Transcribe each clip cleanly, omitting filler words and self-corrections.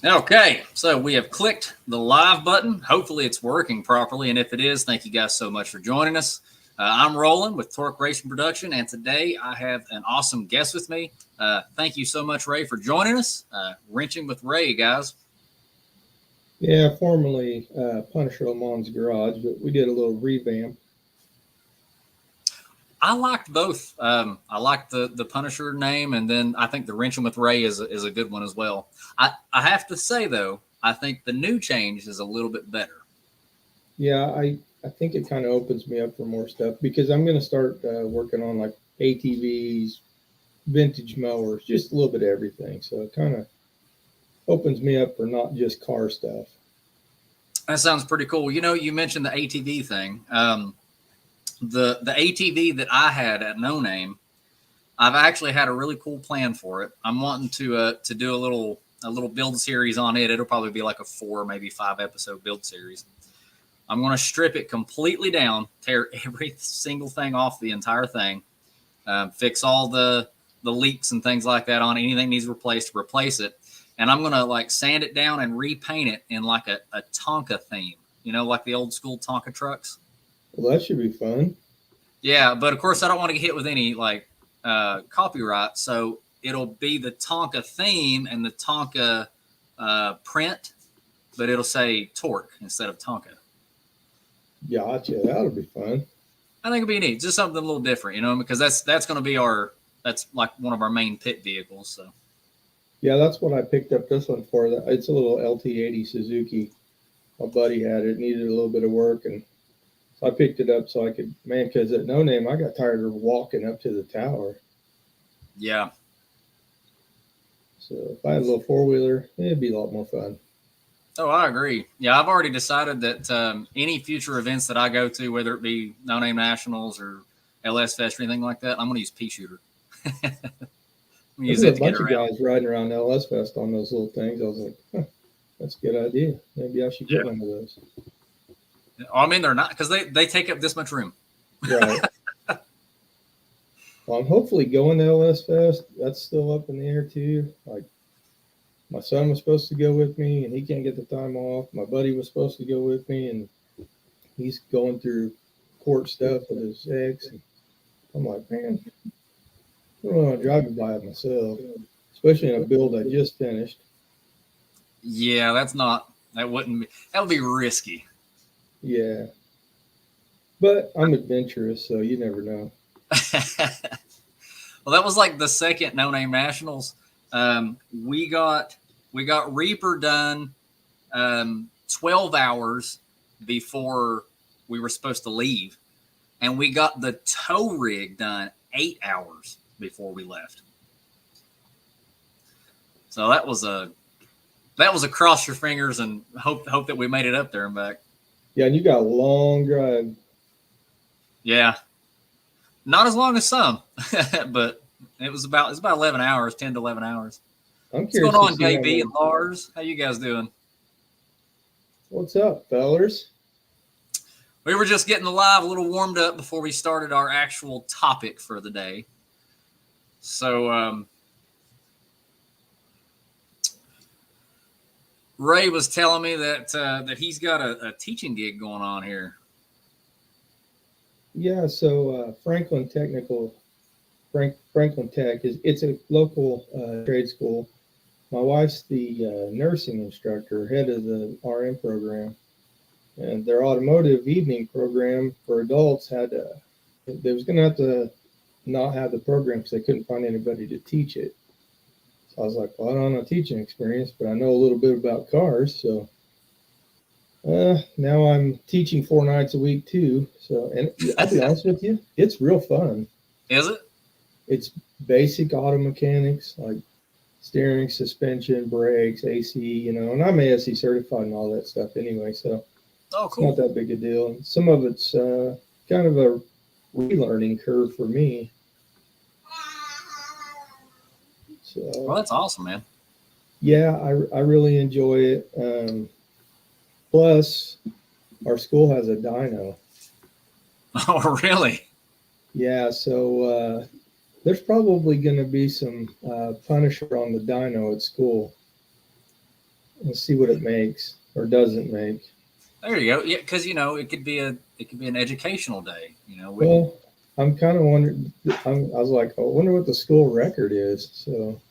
Okay, so we have clicked the live button. Hopefully it's working properly, and if it is, thank you guys so much for joining us. I'm Roland with Torque Racing Production, and today I have an awesome guest with me. Thank you so much, Ray, for joining us. Wrenching with Ray, guys. Yeah, formerly Punisher Lamont's Garage, but we did a little revamp. I liked both. I liked the Punisher name, and then I think the Wrenching with Ray is a good one as well. I have to say though, I think the new change is a little bit better. Yeah, I think it kind of opens me up for more stuff because I'm going to start working on like ATVs, vintage mowers, just a little bit of everything. So it kind of opens me up for not just car stuff. That sounds pretty cool. You know, you mentioned the ATV thing. The ATV that I had at No Name, I've actually had a really cool plan for it. I'm wanting to do a little build series on it. It'll probably be like a 4, maybe 5 episode build series. I'm going to strip it completely down, tear every single thing off the entire thing, fix all the leaks and things like that on it. Anything needs replaced, replace it. And I'm going to like sand it down and repaint it in like a Tonka theme, you know, like the old school Tonka trucks. Well, that should be fun. Yeah, but of course I don't want to get hit with any like copyright, so it'll be the Tonka theme and the Tonka print, but it'll say Torque instead of Tonka. Gotcha. That'll be fun. I think it'd be neat, just something a little different, you know, because that's going to be that's like one of our main pit vehicles. So Yeah, that's what I picked up this one for. It's a little LT80 Suzuki. My buddy had it, needed a little bit of work, and so I picked it up so I could, man, because at No Name, I got tired of walking up to the tower. yeah, So if I had a little four-wheeler, it'd be a lot more fun. oh, I agree. Yeah, I've already decided that any future events that I go to, whether it be No Name Nationals or LS Fest or anything like that, I'm going to use Pea Shooter. There's Use a it to get bunch of around. guys riding around LS Fest on those little things. I was like, huh, that's a good idea. Maybe I should Yeah. get one of those. I mean, they're not because they take up this much room. Right. Well, I'm hopefully going to LS Fest. That's still up in the air too. Like my son was supposed to go with me, and he can't get the time off. My buddy was supposed to go with me, and he's going through court stuff with his ex. And I'm like, man, I don't want to drive it by it myself, especially in a build I just finished. Yeah, that wouldn't be that would be risky. Yeah, but I'm adventurous, so you never know. Well, that was like the second No Name Nationals. We got Reaper done 12 hours before we were supposed to leave, and we got the tow rig done 8 hours before we left. So that was a cross your fingers and hope that we made it up there and back. Yeah, and you got a long drive. Yeah, not as long as some, but it's about 11 hours, 10 to 11 hours. I'm What's going curious to on, see how JB many. and Lars? How you guys doing? What's up, fellers? We were just getting the live a little warmed up before we started our actual topic for the day. So Ray was telling me that he's got a teaching gig going on here. Yeah, so Franklin Tech it's a local trade school. My wife's the nursing instructor, head of the RN program, and their automotive evening program for adults they was going to have to not have the program because they couldn't find anybody to teach it. So I was like, well, I don't have teaching experience, but I know a little bit about cars, so now I'm teaching 4 nights a week too. So, and I'll be honest with you, it's real fun. Is it? It's basic auto mechanics like steering, suspension, brakes, AC, and I'm ASE certified and all that stuff anyway. So Oh, it's not cool. that big a deal. And some of it's kind of a relearning curve for me. Well, So that's awesome, man. yeah, I really enjoy it. Plus, our school has a dyno. Oh, really? Yeah, so there's probably going to be some Punisher on the dyno at school. and see what it makes or doesn't make. There you go. Yeah, because it could be an educational day. Well, I'm kind of wondering. I was like, I wonder what the school record is. So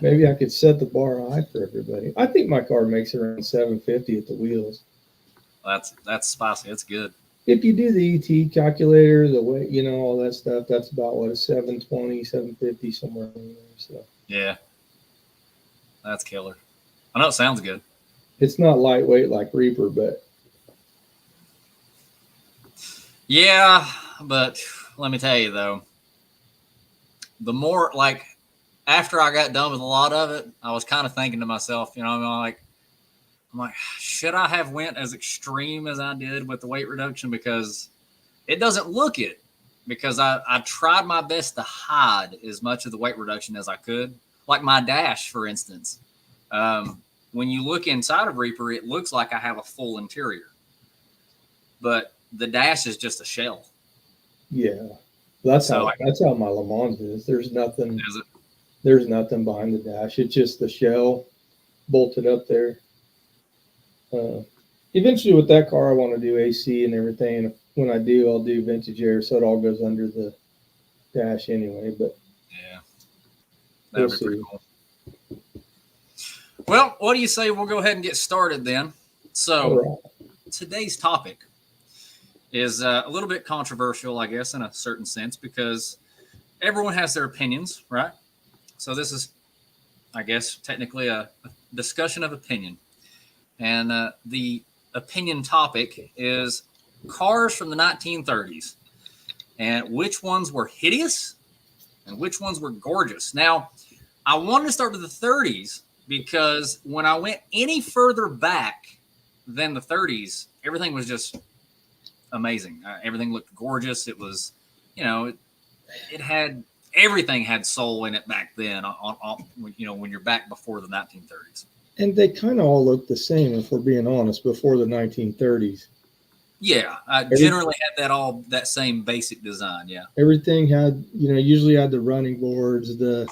maybe I could set the bar high for everybody. I think my car makes around 750 at the wheels. That's spicy. That's good. If you do the ET calculator, the way all that stuff, that's about what a 720, 750 somewhere in there. So Yeah, that's killer. I know it sounds good. it's not lightweight like Reaper, but Yeah, but let me tell you though, the more like after I got done with a lot of it, I was kind of thinking to myself, I'm like, should I have went as extreme as I did with the weight reduction? Because it doesn't look it. Because I tried my best to hide as much of the weight reduction as I could. Like my dash, for instance. When you look inside of Reaper, it looks like I have a full interior. But the dash is just a shell. yeah, that's how my Le Mans is. There's nothing. There's nothing behind the dash. It's just the shell bolted up there. Eventually, with that car, I want to do AC and everything. And when I do, I'll do vintage air, so it all goes under the dash anyway. But yeah, that'd be pretty cool. Well, what do you say? We'll go ahead and get started then. So, today's topic is a little bit controversial, I guess, in a certain sense, because everyone has their opinions, right? So this is, I guess, technically a discussion of opinion. And the opinion topic is cars from the 1930s and which ones were hideous and which ones were gorgeous. Now, I wanted to start with the 30s because when I went any further back than the 30s, everything was just amazing. Everything looked gorgeous. It was, it had everything had soul in it back then. When you're back before the 1930s. And they kind of all look the same, if we're being honest, before the 1930s. Yeah, I generally had that same basic design. Yeah, everything had usually had the running boards, the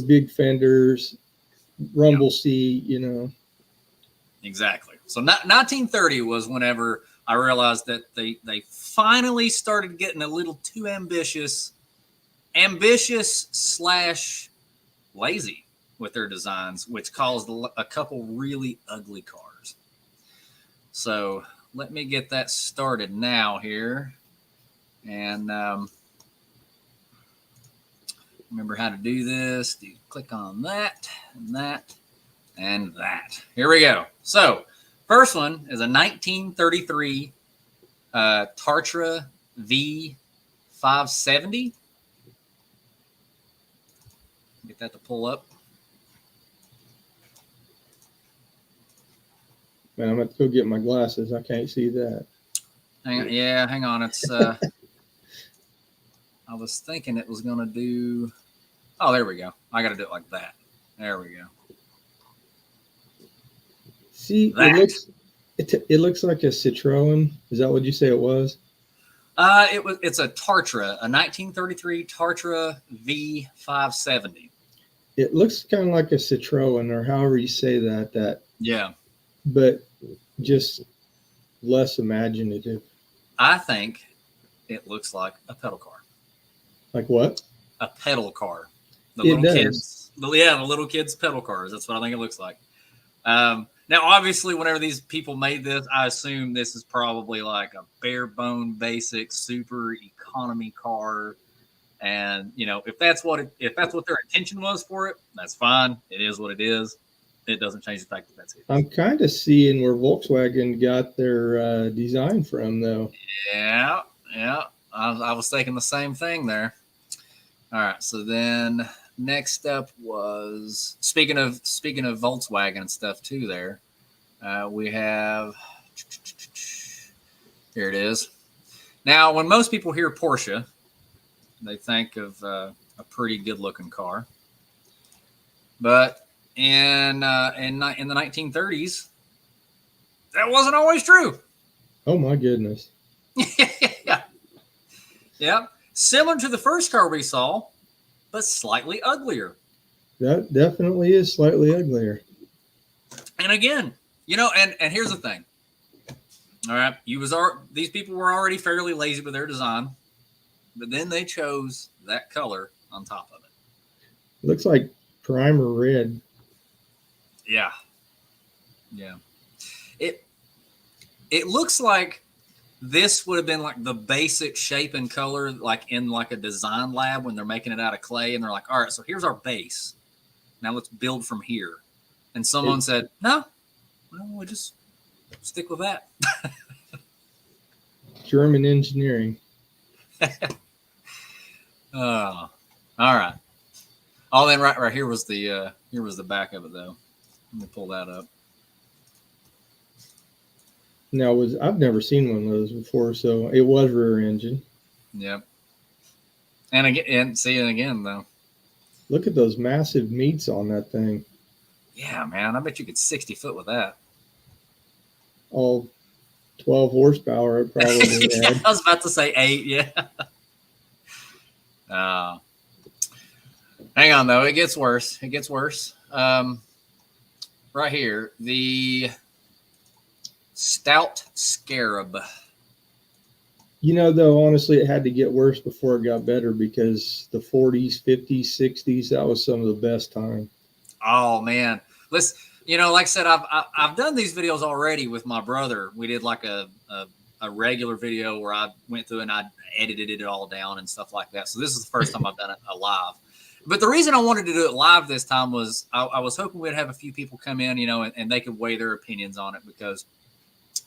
big fenders, rumble seat. Exactly. So 1930 was whenever I realized that they finally started getting a little too ambitious / lazy with their designs, which caused a couple really ugly cars. So let me get that started now here. And remember how to do this. Click on that and that and that. Here we go. So first one is a 1933 Tartra V570. Get that to pull up. Man, I'm going to go get my glasses. I can't see that. Hang on. It's I was thinking it was going to do. Oh, there we go. I got to do it like that. There we go. See, it looks like a Citroen. Is that what you say it was? It's a Tartra, a 1933 Tartra V570. It looks kind of like a Citroen, or however you say that. Yeah. But just less imaginative. I think it looks like a pedal car. Like what? A pedal car. The little kids' pedal cars. That's what I think it looks like. Now, obviously, whenever these people made this, I assume this is probably like a bare bone, basic, super economy car. And if that's what their intention was for it, that's fine. It is what it is. It doesn't change the fact that that's it. I'm kind of seeing where Volkswagen got their design from, though. Yeah. I was thinking the same thing there. All right. So then next up was speaking of Volkswagen and stuff too. There, we have here it is. Now, when most people hear Porsche, they think of a pretty good looking car, but in the 1930s, that wasn't always true. Oh my goodness. Yeah. Similar to the first car we saw, but slightly uglier. That definitely is slightly uglier. And again, and here's the thing. All right, these people were already fairly lazy with their design, but then they chose that color on top of it. Looks like primer red. Yeah, yeah. It it looks like this would have been like the basic shape and color, like in like a design lab when they're making it out of clay, and they're like, all right, so here's our base. Now let's build from here. And someone said, no, well, we'll just stick with that. German engineering. All right. Oh, then right here was the back of it though. Let me pull that up. Now I've never seen one of those before, so it was rear engine. Yep. And again though. Look at those massive meats on that thing. Yeah, man. I bet you could 60 foot with that. All 12 horsepower it probably Yeah, had. I was about to say 8, yeah. Hang on though, it gets worse. It gets worse. Right here, the Stout Scarab. Though, honestly, it had to get worse before it got better because the 40s, 50s, 60s, that was some of the best time. Oh man, let's. Like I said, I've done these videos already with my brother. We did like a regular video where I went through and I edited it all down and stuff like that. So this is the first time I've done it live. But the reason I wanted to do it live this time was I was hoping we'd have a few people come in, and they could weigh their opinions on it, because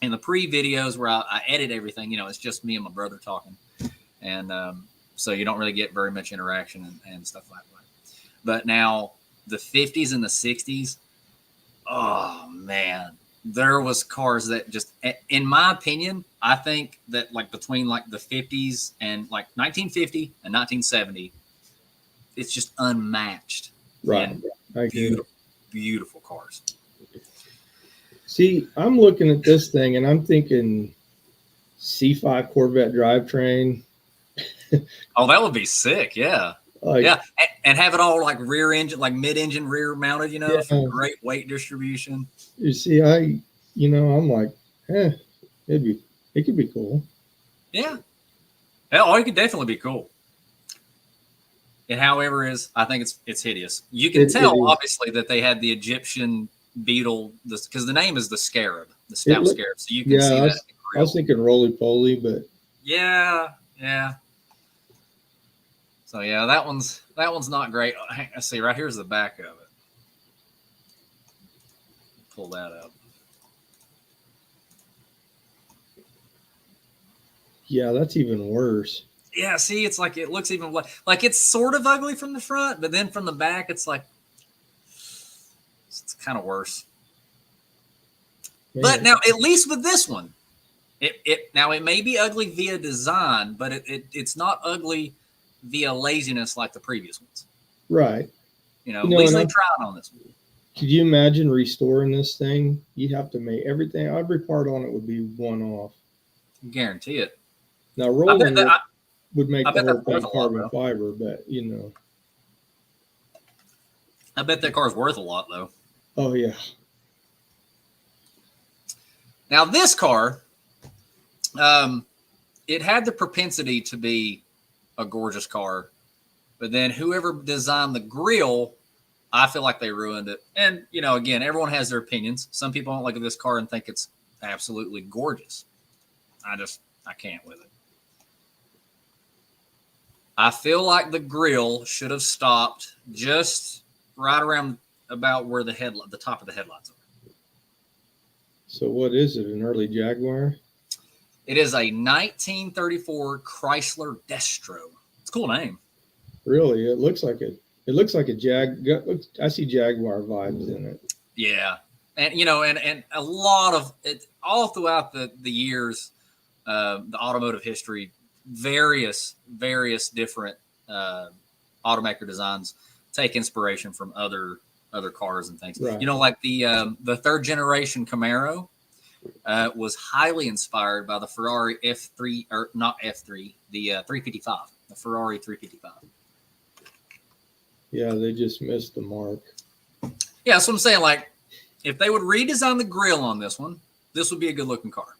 in the pre-videos where I edit everything, it's just me and my brother talking. And so you don't really get very much interaction and stuff like that. But now the 50s and the 60s, oh, man, there was cars that just, in my opinion, I think that like between like the 50s and like 1950 and 1970, it's just unmatched. Right. I beautiful, beautiful cars. See, I'm looking at this thing and I'm thinking C5 Corvette drivetrain. Oh, that would be sick. Yeah. Like, yeah. And have it all like rear engine, like mid-engine rear mounted, Yeah. for great weight distribution. You see, I'm like, it could be cool. Yeah. Oh, it could definitely be cool. It, however, I think it's hideous. You can tell, obviously, that they had the Egyptian beetle, because the name is the Scarab, the Stout Scarab. So you can see that. I was thinking roly poly, but yeah. So yeah, that one's not great. Let's see, right here's the back of it. Pull that up. Yeah, that's even worse. Yeah, see, it's like it looks even like it's sort of ugly from the front, but then from the back, it's like it's kind of worse. Man. But now, at least with this one, it may be ugly via design, but it's not ugly via laziness like the previous ones. Right. At least they tried on this one. Could you imagine restoring this thing? You'd have to make everything, every part on it would be one off. Guarantee it. Now, rolling would make the whole thing carbon fiber, but I bet that car's worth a lot, though. Oh, yeah. Now, this car, it had the propensity to be a gorgeous car, but then whoever designed the grille, I feel like they ruined it. And, again, everyone has their opinions. Some people don't look at this car and think it's absolutely gorgeous. I can't with it. I feel like the grille should have stopped just right around about where the top of the headlights are. So what is it, an early Jaguar? It is a 1934 Chrysler Destro. It's a cool name. Really? It looks like a I see Jaguar vibes in it. Yeah. And, and a lot of it all throughout the years, the automotive history, various different automaker designs take inspiration from other cars and things. Right. Like the third generation Camaro was highly inspired by the Ferrari F3, or not F3, the 355, the Ferrari 355. Yeah, they just missed the mark. Yeah, that's what I'm saying. Like, if they would redesign the grill on this one, this would be a good looking car.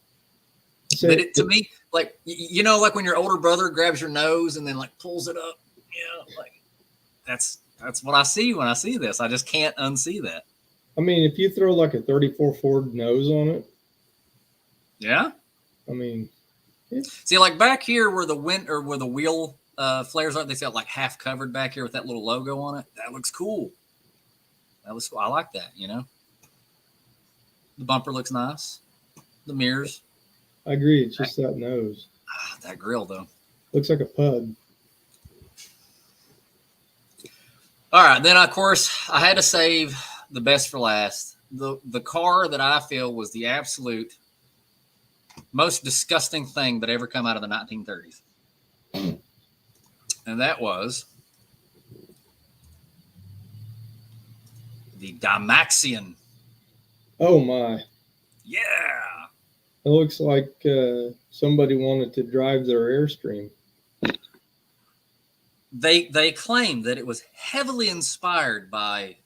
So, But to me, like, you know, like when your older brother grabs your nose and then like pulls it up, like that's what I see when I see this. I just can't unsee that. I mean, if you throw like a 34 Ford nose on it, Yeah. I mean, See, like back here where the where the wheel flares are, they got like half covered back here with that little logo on it. That looks cool. I like that. You know, the bumper looks nice. The mirrors. I agree. It's just that nose. That grill though. Looks like a pug. All right, then of course I had to save the best for last. The car that I feel was the absolute most disgusting thing that ever come out of the 1930s. And that was the Dymaxion. Oh my. Yeah. It looks like somebody wanted to drive their Airstream. They claim that it was heavily inspired by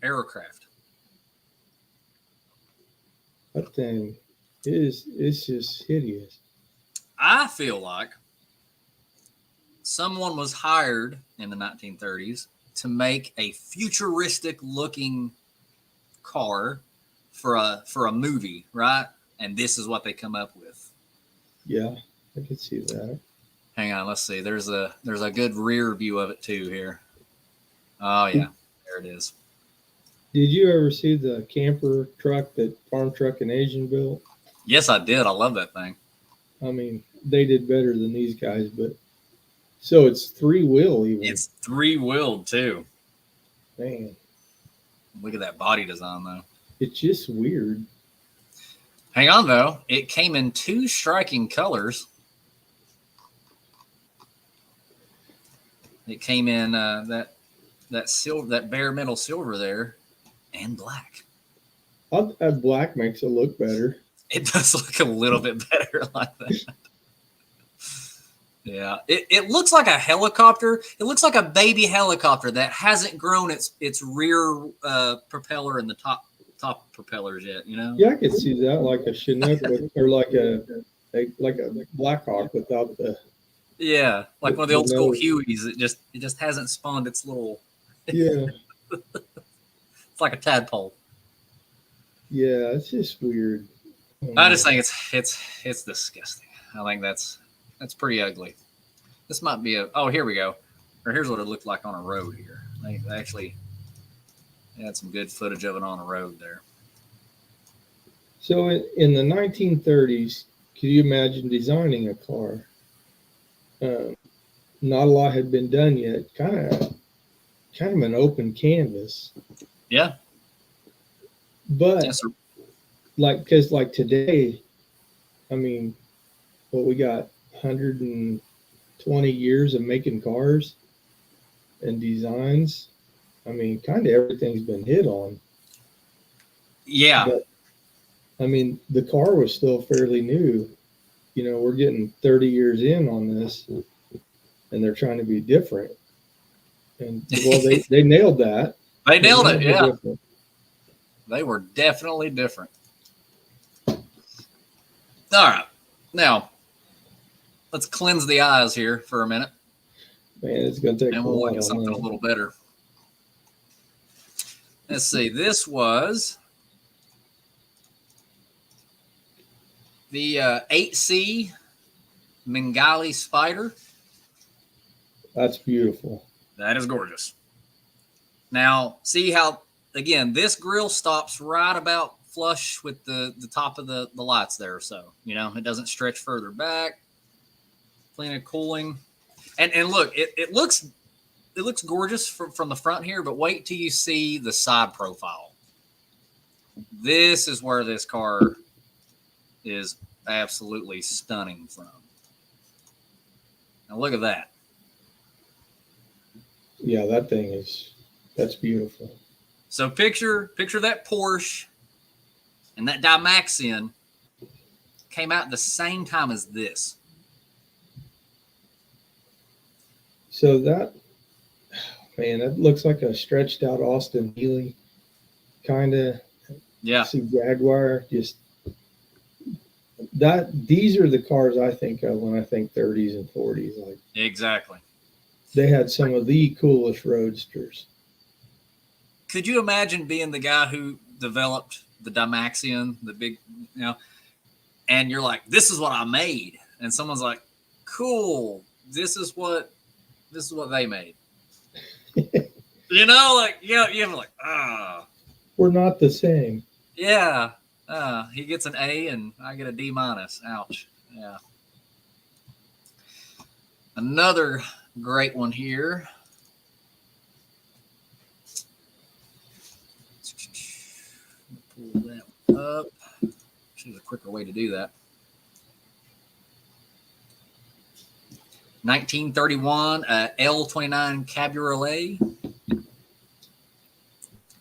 aircraft. That thing it's just hideous. I feel like someone was hired in the 1930s to make a futuristic looking car for a movie, right? And this is what they come up with. Yeah, I can see that. Hang on, let's see. There's a good rear view of it too here. Oh yeah, there it is. Did you ever see the camper truck that Farm Truck and Asian built? Yes, I did. I love that thing. I mean, they did better than these guys, but so it's 3-wheel even. It's 3-wheeled too. Man, look at that body design though. It's just weird. Hang on though, it came in 2 striking colors. It came in that silver, that bare metal silver there, and black. That black makes it look better. It does look a little bit better like that. Yeah, it looks like a helicopter. It looks like a baby helicopter that hasn't grown its rear propeller and the top propellers yet. You know? Yeah, I could see that, like a Chinook or like a Blackhawk without the. Yeah, like one of the old school Hueys. It just hasn't spawned its little. Yeah. It's like a tadpole. Yeah, it's just weird. I just think it's disgusting. I think that's pretty ugly. This might be here we go. Or here's what it looked like on a road here. They actually had some good footage of it on a road there. So in the 1930s, could you imagine designing a car? Not a lot had been done yet. Kind of an open canvas. Yeah. But yes, because today, I mean, we got 120 years of making cars and designs. I mean, kind of everything's been hit on. Yeah. But, I mean, the car was still fairly new. You know, we're getting 30 years in on this, and they're trying to be different. And, well, they nailed that. They nailed it, yeah. Different. They were definitely different. All right. Now, let's cleanse the eyes here for a minute. Man, it's going to take and we'll look at something a little better. Let's see. This was the 8C Bengali Spider. That's beautiful. That is gorgeous. Now, see how, again, this grill stops right about flush with the top of the lights there. So, you know, it doesn't stretch further back. Plenty of cooling. And look, it looks gorgeous from the front here, but wait till you see the side profile. This is where this car is absolutely stunning from. Now look at that. Yeah, that's beautiful. So picture that Porsche and that Dymaxion came out at the same time as this. So that, Man, that looks like a stretched out Austin Healey kind of. Yeah, See Jaguar, just that. These are the cars I think of when I think 30s and 40s. Like exactly. they had some of the coolest roadsters. Could you imagine being the guy who developed the Dymaxion, the big, and you're like, this is what I made, and someone's like, cool, this is what they made. Like you're like, We're not the same. yeah. He gets an A and I get a D minus. Ouch. Yeah. Another great one here. Pull that one up. There's a quicker way to do that. 1931 L29 Cabriolet.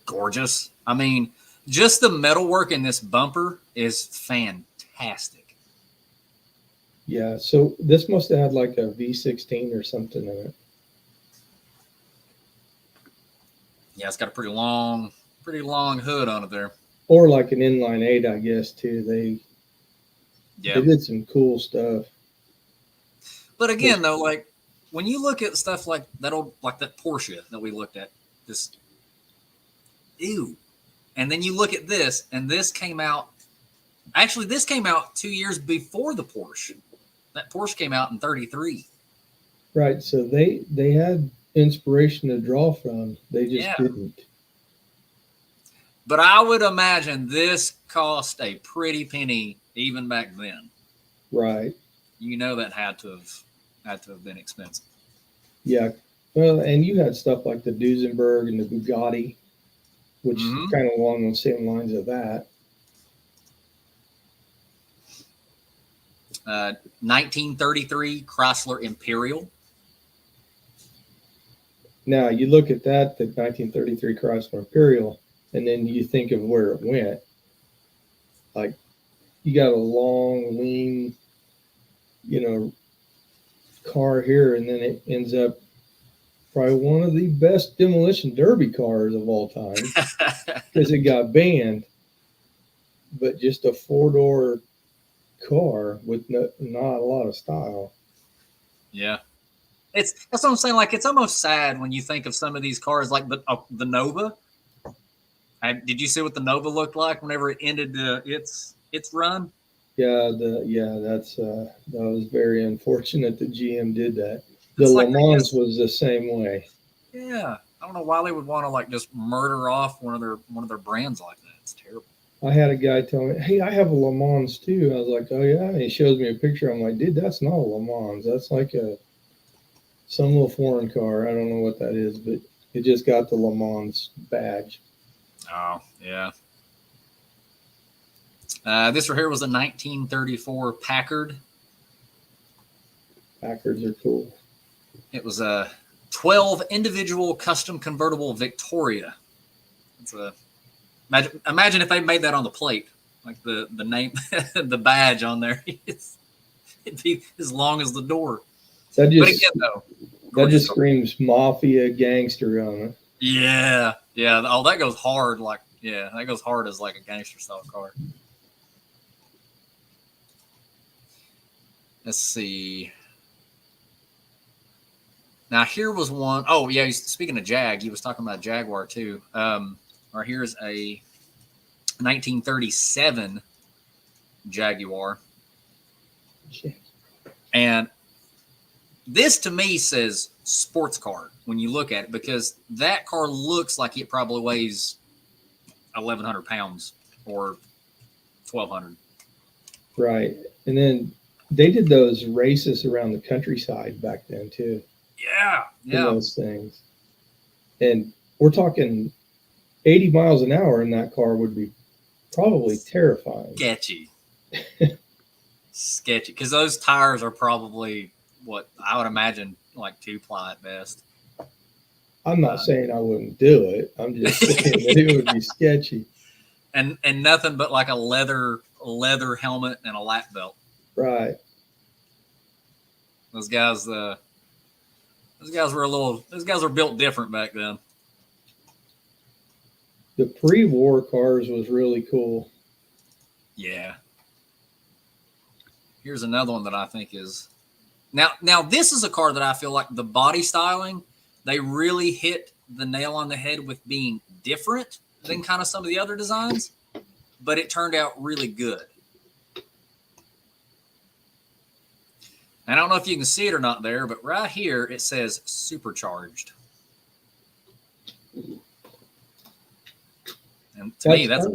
Gorgeous. I mean, just the metalwork in this bumper is fantastic. Yeah, so this must have had like a V16 or something in it. Yeah, it's got a pretty long hood on it there. Or like an inline eight, I guess, too. They did some cool stuff. But again, though, like when you look at stuff like that Porsche that we looked at, just ew. And then you look at this, and this came out. Actually, this came out 2 years before the Porsche. That Porsche came out in 33. Right. So they had inspiration to draw from. They just didn't. But I would imagine this cost a pretty penny even back then. Right. That had to have been expensive. Yeah. Well, and you had stuff like the Duesenberg and the Bugatti, which is kind of along the same lines of that. 1933 Chrysler Imperial. Now you look at that, the 1933 Chrysler Imperial, and then you think of where it went. Like you got a long, lean, car here, and then it ends up probably one of the best demolition derby cars of all time because it got banned. But just a four-door car with not a lot of style. Yeah. That's what I'm saying. Like, it's almost sad when you think of some of these cars, like the Nova. Did you see what the Nova looked like whenever it ended its run? Yeah, that was very unfortunate that GM did that. The Le Mans was the same way. Yeah, I don't know why they would want to like just murder off one of their brands like that. It's terrible. I had a guy tell me, "Hey, I have a Le Mans too." I was like, "Oh yeah," and he shows me a picture. I'm like, "Dude, that's not a Le Mans. That's like some little foreign car. I don't know what that is, but it just got the Le Mans badge." Oh yeah. This right here was a 1934 Packard. Packards are cool. It was a 12 individual custom convertible Victoria. It's imagine if they made that on the plate, like the name, the badge on there. It'd be as long as the door. But again, though, that just screams mafia gangster on it. Yeah. Oh, that goes hard. That goes hard as like a gangster style car. Let's see. Now here was one. Oh yeah, speaking of Jag, he was talking about Jaguar too. Or here's a 1937 Jaguar, and this to me says sports car when you look at it, because that car looks like it probably weighs 1,100 pounds or 1,200. Right, and then they did those races around the countryside back then too. Yeah. Those things, and we're talking 80 miles an hour in that car would be probably terrifying. Sketchy, because those tires are probably what I would imagine like 2-ply at best. I'm not saying I wouldn't do it. I'm just saying that it would be sketchy. And nothing but like a leather helmet and a lap belt. Right. Those guys, Those guys were built different back then. The pre-war cars was really cool. Yeah. Here's another one that I think is now this is a car that I feel like the body styling, they really hit the nail on the head with being different than kind of some of the other designs, but it turned out really good. I don't know if you can see it or not there, but right here it says supercharged. And to me, that's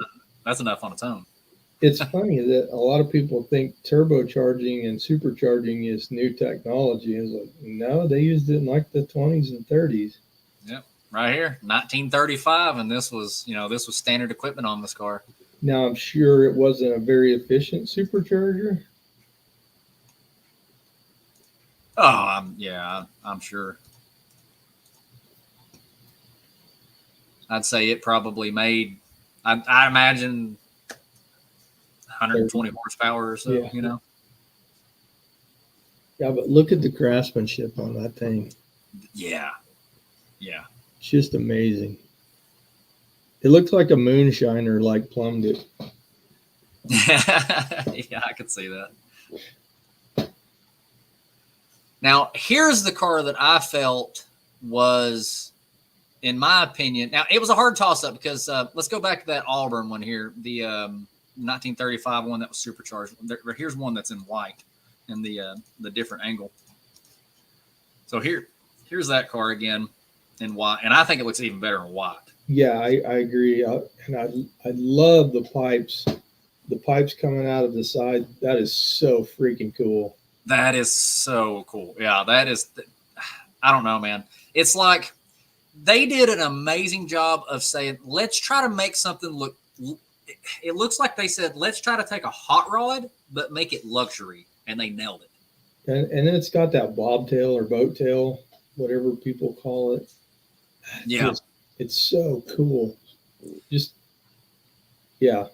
enough on its own. It's funny that a lot of people think turbocharging and supercharging is new technology. It's like, no, they used it in like the 20s and 30s. Yep, right here, 1935, and this was standard equipment on this car. Now, I'm sure it wasn't a very efficient supercharger. Oh, I'm sure. I'd say it probably made, I imagine, 120 horsepower or so, Yeah. Yeah, but look at the craftsmanship on that thing. Yeah. It's just amazing. It looks like a moonshiner like plumbed it. Yeah, I could see that. Now, here's the car that I felt was, in my opinion, now it was a hard toss-up because let's go back to that Auburn one here, the 1935 one that was supercharged. Here's one that's in white in the different angle. So here's that car again in white, and I think it looks even better in white. Yeah, I agree. And I love the pipes. The pipes coming out of the side. That is so freaking cool. That is so cool. Yeah, that is. I don't know, man. It's like they did an amazing job of saying, let's try to make something look. It looks like they said, let's try to take a hot rod, but make it luxury. And they nailed it. And then it's got that bobtail or boat tail, whatever people call it. Yeah. It's so cool. Just, yeah.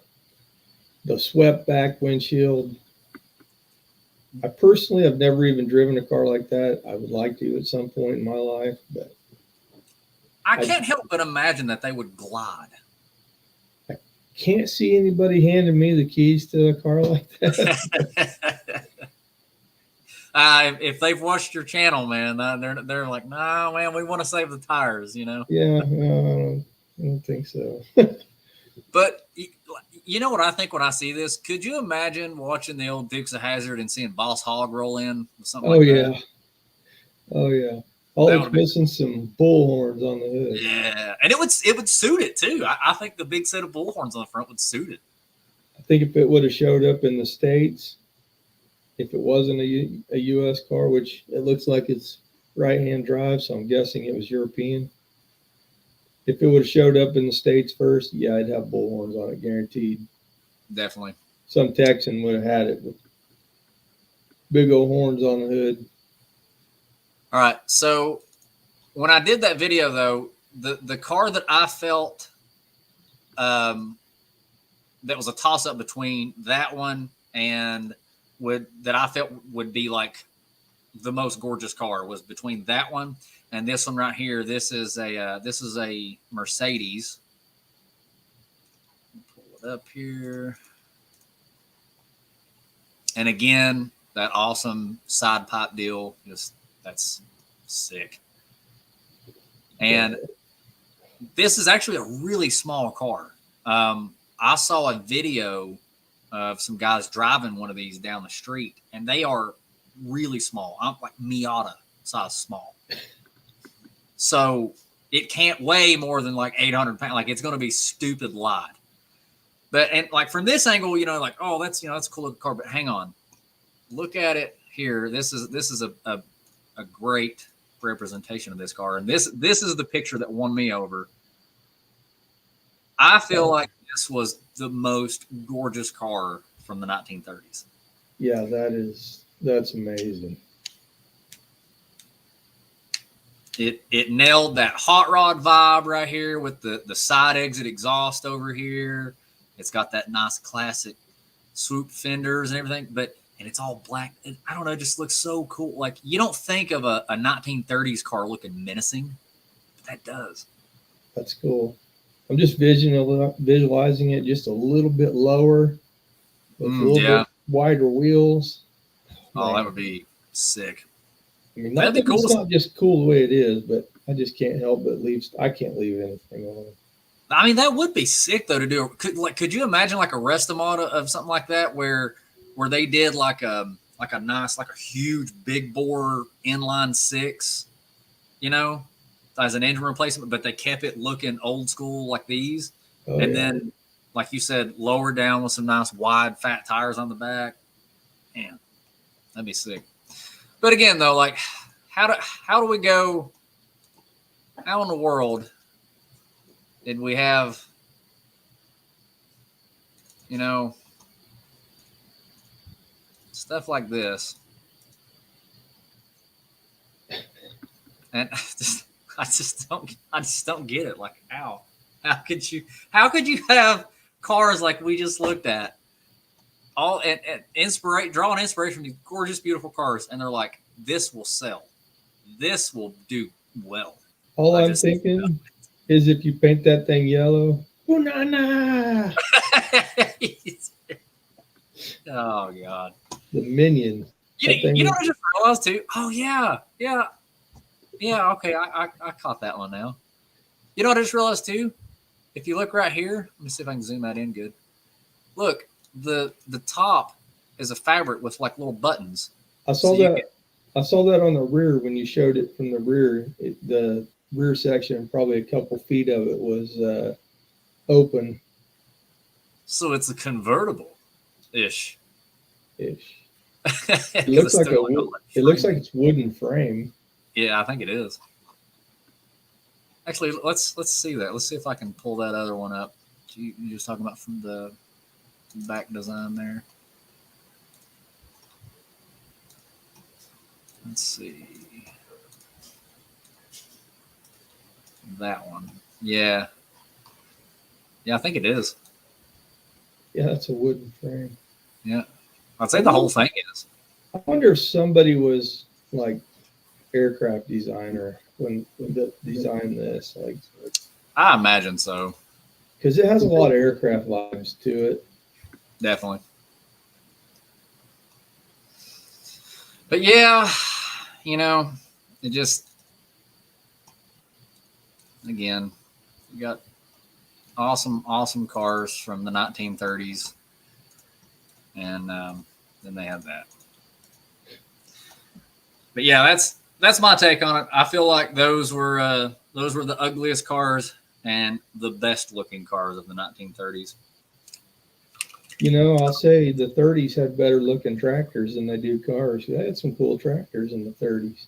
The swept back windshield. I personally have never even driven a car like that. I would like to at some point in my life, but I can't help but imagine that they would glide. I can't see anybody handing me the keys to a car like that. If they've watched your channel, man, they're like, no, man, we want to save the tires, you know? Yeah, no, I don't think so. But you know what I think when I see this? Could you imagine watching the old Dukes of Hazzard and seeing Boss Hogg roll in with something like that? Oh yeah. All it's missing some bullhorns on the hood. Yeah, and it would suit it too. I think the big set of bullhorns on the front would suit it. I think if it would have showed up in the States, if it wasn't a U.S. car, which it looks like it's right-hand drive, so I'm guessing it was European. If it would have showed up in the States first, yeah, I'd have bullhorns on it, guaranteed. Definitely. Some Texan would have had it with big old horns on the hood. All right, so when I did that video, though, the car that I felt that was a toss-up between that one and that I felt would be like the most gorgeous car was between that one and this one right here. This is a Mercedes. Pull it up here, and again, that awesome side pipe deal. That's sick. And this is actually a really small car. I saw a video of some guys driving one of these down the street, and they are really small. I'm like Miata size small. So it can't weigh more than like 800 pounds. Like it's going to be stupid light. But, and like from this angle, like, oh, that's a cool looking car, but hang on. Look at it here. This is a great representation of this car. And this is the picture that won me over. I feel like this was the most gorgeous car from the 1930s. Yeah, that's amazing. It nailed that hot rod vibe right here with the side exit exhaust over here. It's got that nice classic swoop fenders and everything, but and it's all black. I don't know, it just looks so cool. Like, you don't think of a 1930s car looking menacing, but that does. That's cool. I'm just visualizing it just a little bit lower with a little Yeah. bit wider wheels. Oh, that Man. would be sick. I mean, not That'd be that cool. it's not just cool the way it is, but I just can't help but leave. I can't leave anything on. I mean, that would be sick though to do. Could you imagine like a restomod of something like that where they did like a nice, like a huge big bore inline six, you know, as an engine replacement, but they kept it looking old school like these, Oh and yeah. then like you said, lower down with some nice wide fat tires on the back. Man, that'd be sick. But again, though, like how do we go? How in the world did we have, you know, stuff like this? And I just don't get it. Like, how could you have cars like we just looked at, all and drawing inspiration from these gorgeous, beautiful cars, and they're like, this will sell, this will do well. All I I'm just thinking is if you paint that thing yellow, oh na. Oh God. The Minions. You know what I just realized too? Oh yeah. Okay, I caught that one now. You know what I just realized too? If you look right here, let me see if I can zoom that in good. Look, the top is a fabric with like little buttons. I saw that. I saw that on the rear when you showed it from the rear. The rear section, probably a couple feet of it was open. So it's a convertible ish. It looks like it looks like it's wooden frame. Yeah, I think it is. Actually, let's see that. Let's see if I can pull that other one up. You just talking about from the back design there. Let's see. That one. Yeah. Yeah, I think it is. Yeah, that's a wooden frame. Yeah. I'd say the whole thing is. I wonder if somebody was like aircraft designer when they designed this. Like, I imagine so. Because it has a lot of aircraft vibes to it. Definitely. But yeah, you know, it just, again, you got awesome cars from the 1930s, and then they have that. But yeah, that's my take on it. I feel like those were the ugliest cars and the best looking cars of the 1930s. You know, I'll say the 30s had better looking tractors than they do cars. They had some cool tractors in the 30s.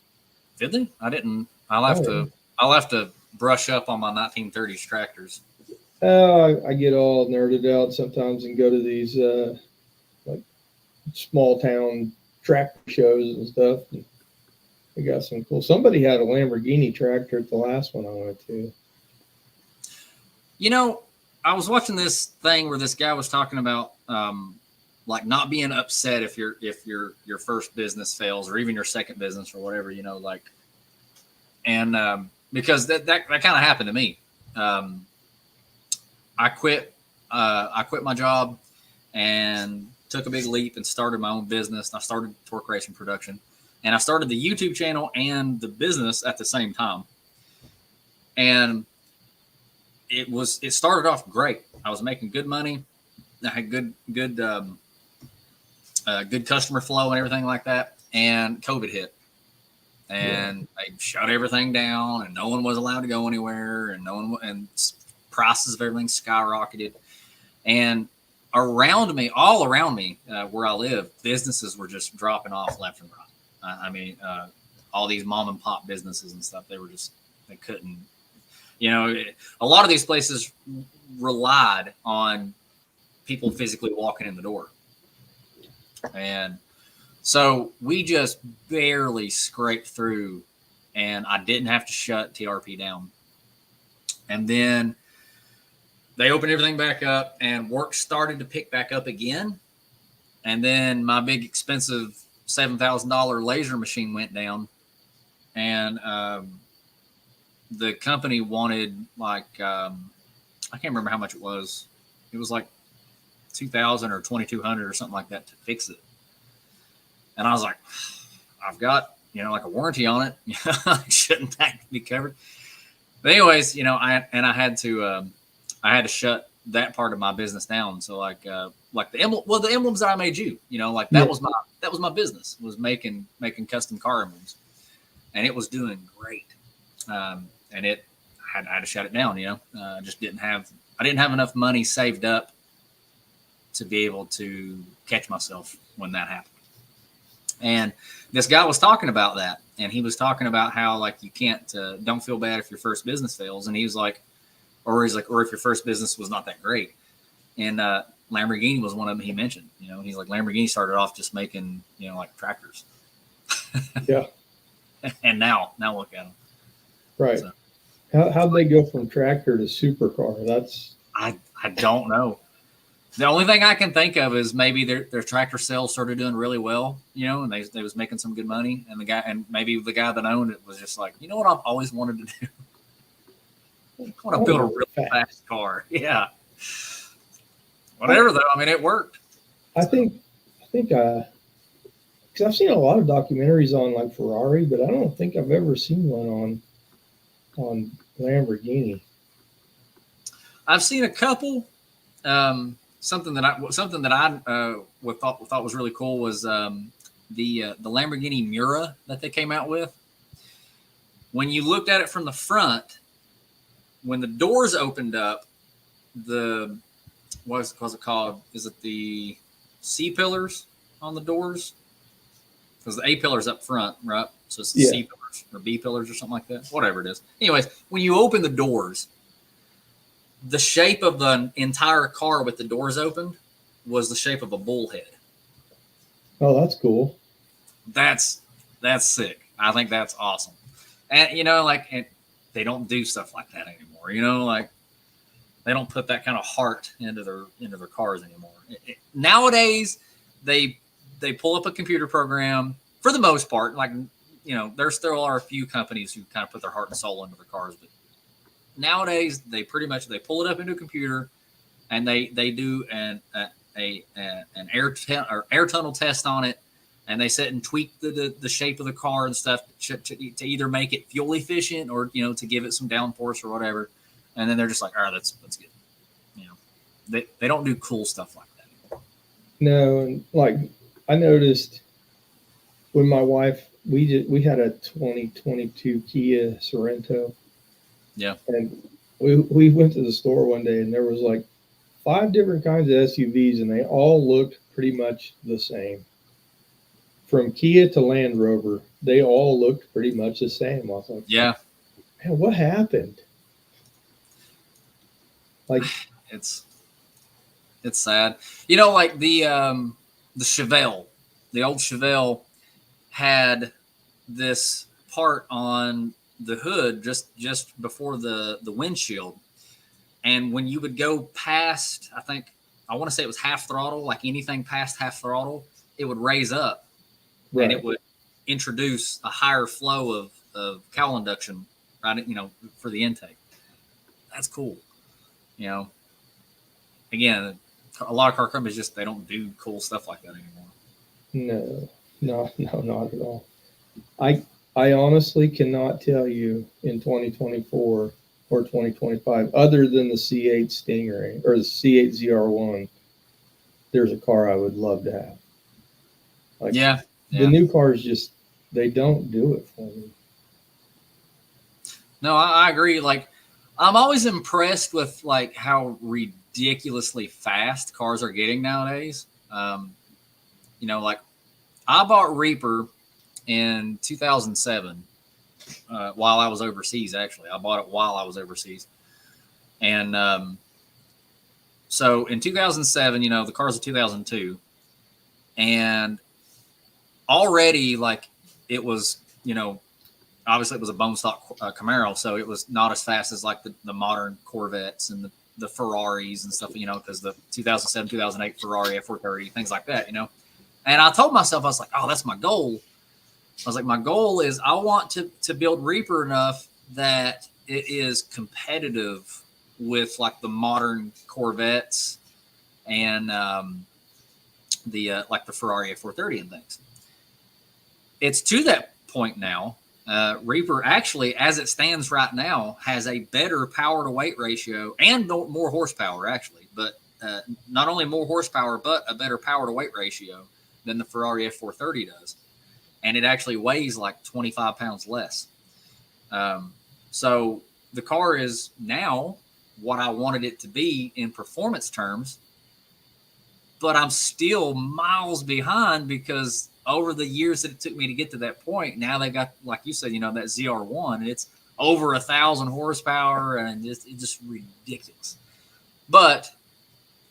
Did they? I didn't. I'll have to brush up on my 1930s tractors. I get all nerded out sometimes and go to these like small town tractor shows and stuff. And they got some cool. Somebody had a Lamborghini tractor at the last one I went to. You know, I was watching this thing where this guy was talking about like not being upset if your first business fails or even your second business or whatever, you know, like, and because that kind of happened to me. I quit my job and took a big leap and started my own business. I started Torque Racing Production, and I started the YouTube channel and the business at the same time. And it started off great. I was making good money. I had good customer flow and everything like that. And COVID hit, and they shut everything down, and no one was allowed to go anywhere, and prices of everything skyrocketed. And all around me, where I live, businesses were just dropping off left and right. I mean, all these mom and pop businesses and stuff, they couldn't. You know, a lot of these places relied on people physically walking in the door. And so we just barely scraped through, and I didn't have to shut TRP down. And then they opened everything back up, and work started to pick back up again. And then my big expensive $7,000 laser machine went down, and the company wanted like I can't remember how much it was. It was like 2,000 or 2,200 or something like that to fix it. And I was like, I've got like a warranty on it. Shouldn't that be covered? But anyways, I had to shut that part of my business down. So like the emblems that I made like Yeah. that was my business, was making custom car emblems, and it was doing great. And I had to shut it down. I didn't have enough money saved up to be able to catch myself when that happened. And this guy was talking about that, and he was talking about how like you can't don't feel bad if your first business fails, and he's like, or if your first business was not that great. And Lamborghini was one of them he mentioned. He's like, Lamborghini started off just making like tractors. Yeah. And now look at them. Right. So, How'd they go from tractor to supercar? That's I don't know. The only thing I can think of is maybe their tractor sales started doing really well, and they was making some good money, and maybe the guy that owned it was just like, what I've always wanted to do. I want to build a really fast car. Yeah. Whatever though. I mean, it worked. I think because I've seen a lot of documentaries on like Ferrari, but I don't think I've ever seen one on Lamborghini. I've seen a couple. Something that I thought was really cool was the Lamborghini Miura that they came out with. When you looked at it from the front, when the doors opened up, what's it called? Is it the C pillars on the doors? Because the A pillar's up front, right? So it's the C pillars or B pillars or something like that. Whatever it is. Anyways, when you open the doors, the shape of the entire car with the doors opened was the shape of a bullhead. Oh, that's cool. That's sick. I think that's awesome. And and they don't do stuff like that anymore. Like they don't put that kind of heart into their cars anymore. Nowadays, they pull up a computer program for the most part. Like there still are a few companies who kind of put their heart and soul into their cars, but nowadays they pull it up into a computer, and they do an air tunnel test on it, and they sit and tweak the shape of the car and stuff to either make it fuel efficient or to give it some downforce or whatever, and then they're just like, all right, that's good. They don't do cool stuff like that anymore. No, and like I noticed when my wife we had a 2022 Kia Sorento. Yeah. And we went to the store one day, and there was like 5 different kinds of SUVs, and they all looked pretty much the same. From Kia to Land Rover, they all looked pretty much the same. I was like, yeah, man, what happened? Like it's sad. Like the Chevelle, the old Chevelle had this part on the hood just before the windshield, and when you would go past, I want to say it was half throttle, like anything past half throttle, it would raise up, right. And it would introduce a higher flow of cowl induction, right? For the intake. That's cool. Again, a lot of car companies they don't do cool stuff like that anymore. No, not at all. I honestly cannot tell you in 2024 or 2025, other than the C8 Stingray or the C8 ZR1, there's a car I would love to have. Like, yeah. The new cars they don't do it for me. No, I agree. Like, I'm always impressed with like how ridiculously fast cars are getting nowadays. Like I bought Reaper in 2007 while I was overseas. Actually, I bought it while I was overseas, and so in 2007, the car's a 2002, and already like it was, obviously it was a bone stock Camaro, so it was not as fast as like the modern Corvettes and the Ferraris and stuff, because the 2007, 2008 Ferrari F430, things like that, And I told myself, I was like, oh, that's my goal. I was like, my goal is I want to build Reaper enough that it is competitive with like the modern Corvettes and the like the Ferrari F430 and things. It's to that point now. Reaper actually, as it stands right now, has a better power to weight ratio and more horsepower actually, but not only more horsepower, but a better power to weight ratio than the Ferrari F430 does. And it actually weighs like 25 pounds less. So the car is now what I wanted it to be in performance terms, but I'm still miles behind because over the years that it took me to get to that point, now they got, like you said, that ZR1, and it's over 1,000 horsepower and it's just ridiculous. But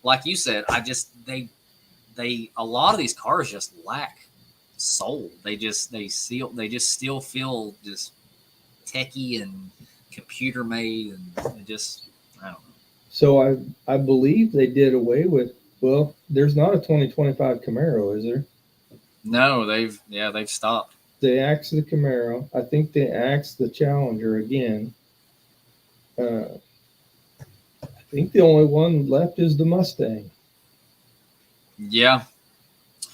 like you said, they a lot of these cars just lack soul. They just still feel just techie and computer made, and just, I don't know. So I believe they did away with, well, there's not a 2025 Camaro, is there? No, they've stopped. They axed the Camaro. I think they axed the Challenger again. I think the only one left is the Mustang. Yeah.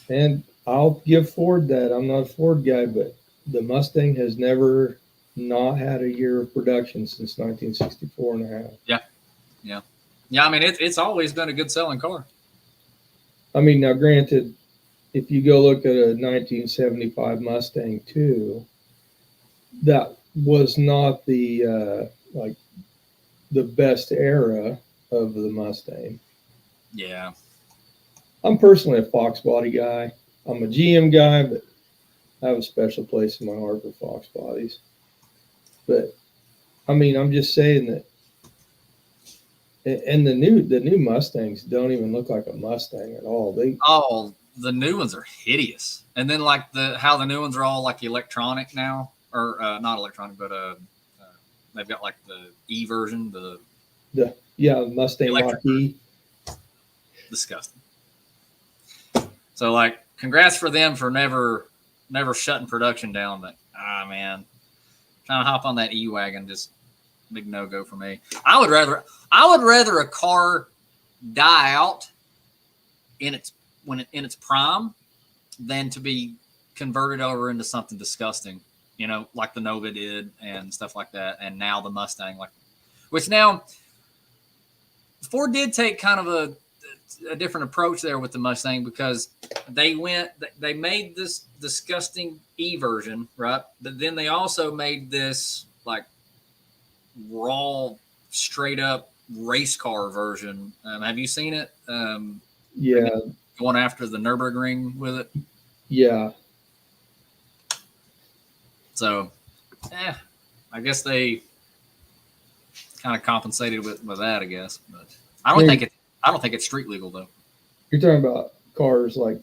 And I'll give Ford that. I'm not a Ford guy, but the Mustang has never not had a year of production since 1964 and a half. Yeah. Yeah. Yeah, I mean, it's always been a good selling car. I mean, now granted, if you go look at a 1975 Mustang II, that was not the like the best era of the Mustang. Yeah. I'm personally a Fox body guy. I'm a GM guy, but I have a special place in my heart for Fox bodies. But I mean, I'm just saying that, and the new Mustangs don't even look like a Mustang at all. The new ones are hideous, and then like how the new ones are all like electronic now, or not electronic, but they've got like the E version, the Mustang Mach-E. Disgusting. So like, congrats for them for never shutting production down. But man, trying to hop on that E-Wagon, just big no-go for me. I would rather a car die out in its prime than to be converted over into something disgusting, like the Nova did and stuff like that. And now the Mustang, which now Ford did take kind of a different approach there with the Mustang, because they made this disgusting E version, right? But then they also made this like raw, straight up race car version. Have you seen it? Yeah. Going after the Nürburgring with it. Yeah. So, I guess they kind of compensated with that, I guess. But I don't think it's street legal though. You're talking about cars like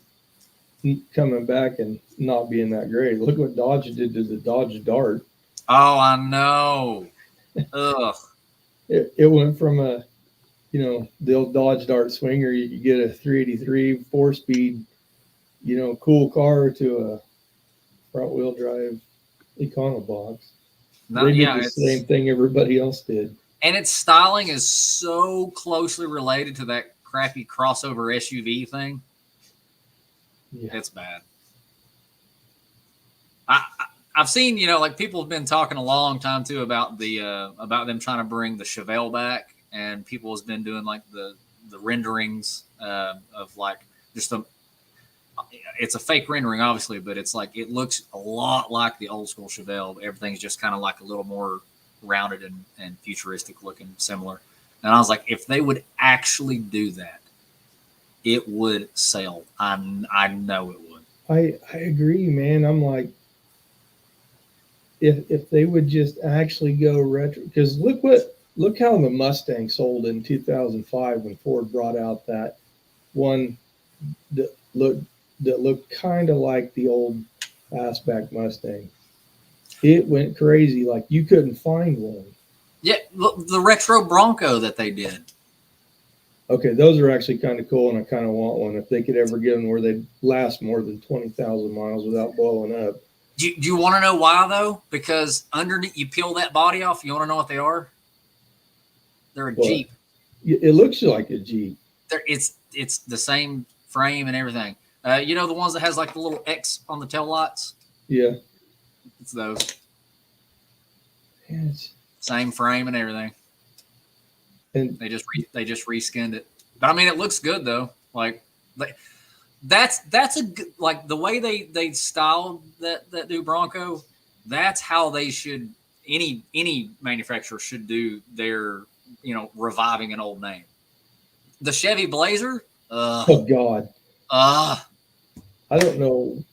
coming back and not being that great. Look what Dodge did to the Dodge Dart. Oh, I know. Ugh. It went from the old Dodge Dart Swinger, you could get a 383 4-speed, cool car, to a front wheel drive Econobox. They did the same thing everybody else did. And its styling is so closely related to that crappy crossover SUV thing. Yeah. It's bad. I've seen, like people have been talking a long time too about about them trying to bring the Chevelle back, and people has been doing like the renderings of like just it's a fake rendering obviously, but it's like it looks a lot like the old school Chevelle. Everything's just kind of like a little more rounded and futuristic looking, similar. And I was like, if they would actually do that, it would sell. I know it would. I agree, man. I'm like, if they would just actually go retro, because look how the Mustang sold in 2005 when Ford brought out that one that looked kind of like the old fastback Mustang. It went crazy. Like you couldn't find one. Yeah, the retro Bronco that they did. Okay, those are actually kind of cool, and I kind of want one if they could ever get them where they last more than 20,000 miles without blowing up. Do you want to know why though? Because underneath, you peel that body off. You want to know what they are? They're a But Jeep. it looks like a Jeep. It's the same frame and everything. You know the ones that has like the little X on the tail lights? Yeah. It's those. Yeah, Same frame and everything. and They just reskinned it. But I mean, it looks good though. Like that's a good, like the way they styled that new Bronco. That's how they should any manufacturer should do their reviving an old name. The Chevy Blazer, oh God, uh I don't know.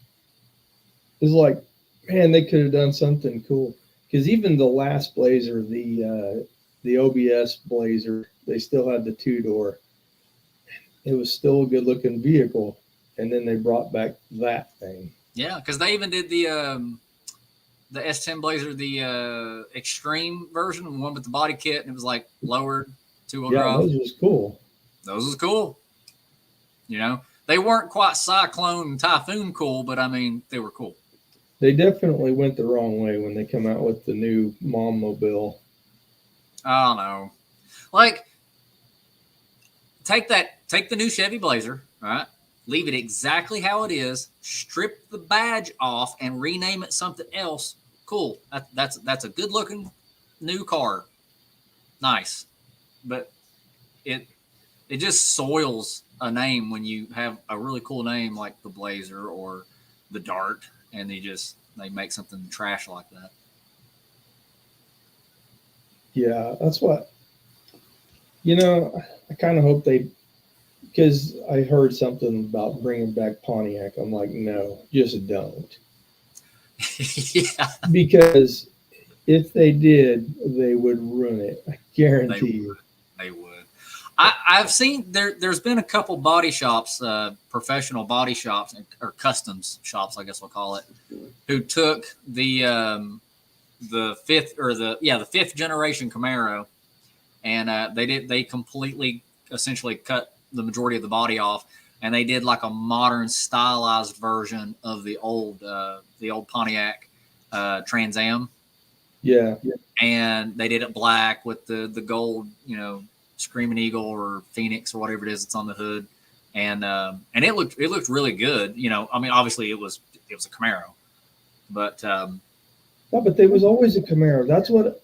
It's like, man, they could have done something cool. Because even the last Blazer, the OBS Blazer, they still had the two door. It was still a good looking vehicle, and then they brought back that thing. yeah, because they even did the S10 Blazer, the extreme version, one with the body kit, and it was like lowered two-wheel Yeah, drive. those was cool. Those was cool. They weren't quite Cyclone and Typhoon cool, but I mean, they were cool. They definitely went the wrong way when they come out with the new Mom Mobile. I don't know. Like, take the new Chevy Blazer, right? Leave it exactly how it is, strip the badge off, and rename it something else. Cool. That's a good looking new car. Nice. But it it just soils a name when you have a really cool name like the Blazer or the Dart, and they make something trash like that. Yeah, that's what, I kind of hope they, because I heard something about bringing back Pontiac. I'm like, no, just don't. Yeah, Because if they did, they would ruin it. I they guarantee would. you. They would. I've seen there's been a couple body shops, professional body shops or customs shops, I guess we'll call it, who took the fifth generation Camaro, and they completely essentially cut the majority of the body off, and they did like a modern stylized version of the old Pontiac Trans Am, Yeah. and they did it black with the gold, Screaming Eagle or Phoenix or whatever it is that's on the hood, and it looked really good. I mean, obviously it was a Camaro, but No, but there was always a Camaro. That's what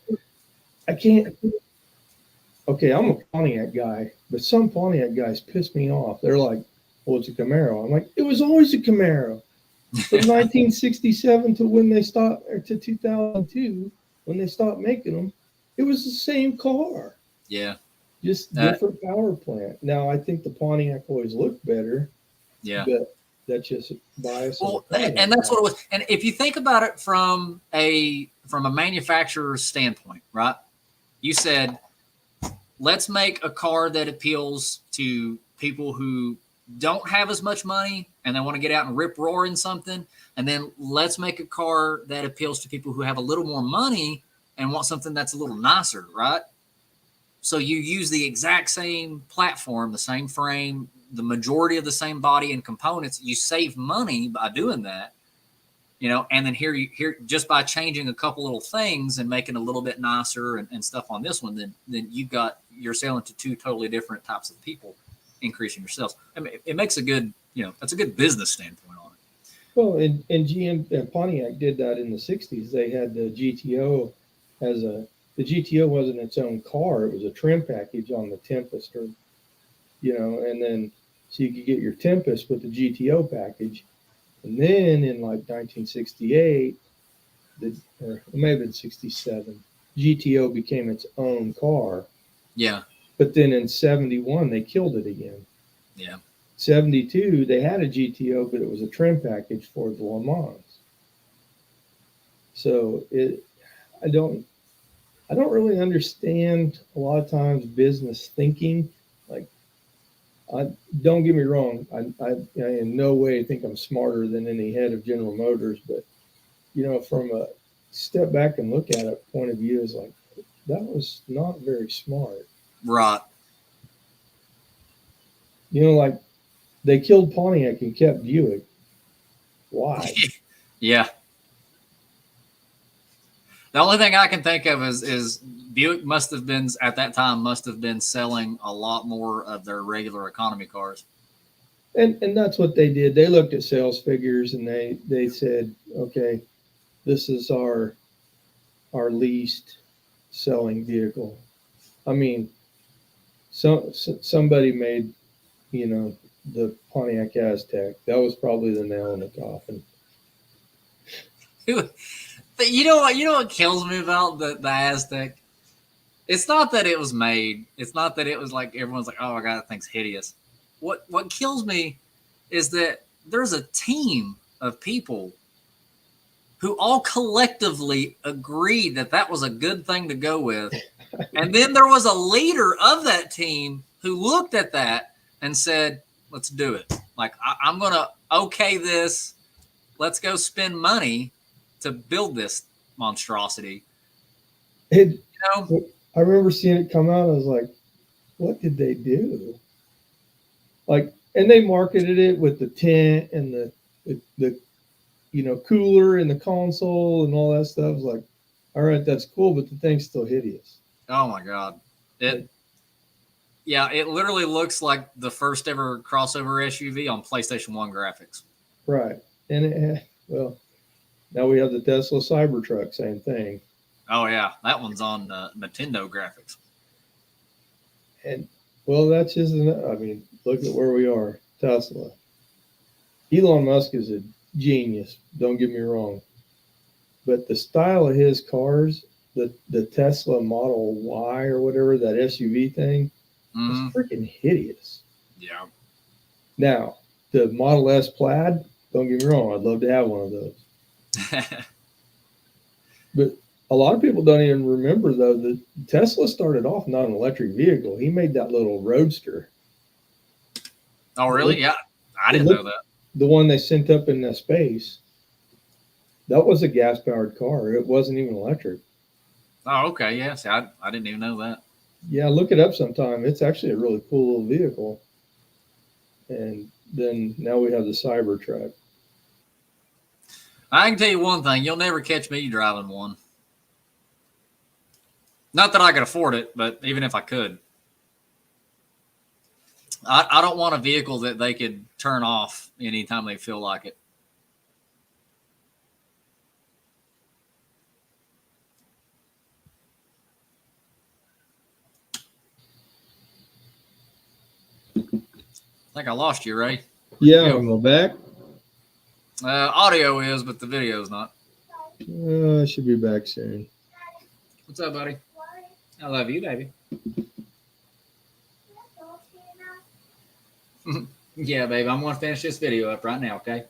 I can't. Okay, I'm a Pontiac guy, but some Pontiac guys piss me off. They're like, well, it's a Camaro. I'm like, it was always a Camaro. From 1967 to when they stopped, or to 2002, when they stopped making them, it was the same car, yeah, just uh, different power plant. Now, I think the Pontiac always looked better, yeah. but that's just bias on the Well, Pontiac and that's guy. what it was. And if you think about it from a manufacturer's standpoint, right? You said, let's make a car that appeals to people who don't have as much money and they want to get out and rip roaring something. And then let's make a car that appeals to people who have a little more money and want something that's a little nicer, right? So you use the exact same platform, the same frame, the majority of the same body and components. You save money by doing that, and then here just by changing a couple little things and making a little bit nicer and stuff on this one, then you're selling to two totally different types of people, increasing your sales. I mean, it makes a good, that's a good business standpoint on it. Well, and GM Pontiac did that in the '60s. They had the GTO as the GTO wasn't its own car; it was a trim package on the Tempest, or and then so you could get your Tempest with the GTO package, and then in like 1968, or it may have been '67, GTO became its own car. Yeah, But then in '71, they killed it again. yeah. '72, they had a GTO, but it was a trim package for the Le Mans. So I don't, I don't really understand a lot of times business thinking. Like, I don't get me wrong, I in no way think I'm smarter than any head of General Motors, but from a step back and look at it point of view, is like that was not very smart. Right. Like they killed Pontiac and kept Buick. Why? Yeah. The only thing I can think of is Buick must have been at that time must have been selling a lot more of their regular economy cars. And that's what they did. They looked at sales figures and they said, okay, this is our least selling vehicle. I mean, somebody made, the Pontiac Aztec. That was probably the nail in the coffin. But you know what? You know what kills me about the Aztec? It's not that it was made. It's not that it was like everyone's like, oh my god, that thing's hideous. What kills me is that there's a team of people who all collectively agreed that that was a good thing to go with. And then there was a leader of that team who looked at that and said, let's do it. Like, I'm going to okay this. Let's go spend money to build this monstrosity. It, I remember seeing it come out. I was like, what did they do? Like, and they marketed it with the tent and the cooler and the console and all that stuff. I was like, all right, that's cool, but the thing's still hideous. Oh my god! It literally looks like the first ever crossover SUV on PlayStation 1 graphics. Right, and well, now we have the Tesla Cybertruck, same thing. Oh yeah, that one's on Nintendo graphics. And well, that's just I mean, look at where we are. Tesla. Elon Musk is a genius. Don't get me wrong, but the style of his cars, the Tesla Model Y or whatever, that SUV thing, is freaking hideous. Yeah. Now the Model S Plaid. Don't get me wrong. I'd love to have one of those. But a lot of people don't even remember, though, that Tesla started off not an electric vehicle. He made that little roadster. Oh, really? Yeah. I didn't know that. The one they sent up into space, that was a gas-powered car. It wasn't even electric. Oh, okay. Yeah. See, I didn't even know that. Yeah, look it up sometime. It's actually a really cool little vehicle. And then now we have the Cybertruck. I can tell you one thing. You'll never catch me driving one. Not that I could afford it, but even if I could. I don't want a vehicle that they could turn off anytime they feel like it. I think I lost you, Ray. Yeah, I'm back. Audio is, but the video is not. I should be back soon. What's up, buddy? I love you, baby. Yeah, babe. I'm going to finish this video up right now, okay?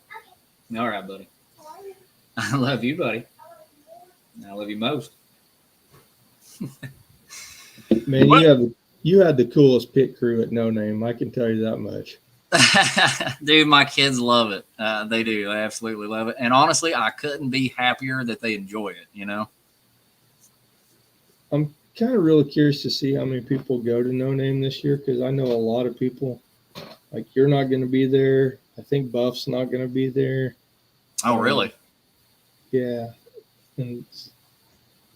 All right, buddy. I love you, buddy. I love you most. Man, you had the coolest pit crew at No Name. I can tell you that much. Dude, my kids love it. They do. They absolutely love it. And honestly, I couldn't be happier that they enjoy it, you know? I'm kind of really curious to see how many people go to No Name this year, because I know a lot of people. Like, you're not going to be there. I think Buff's not going to be there. Oh, really? Yeah. And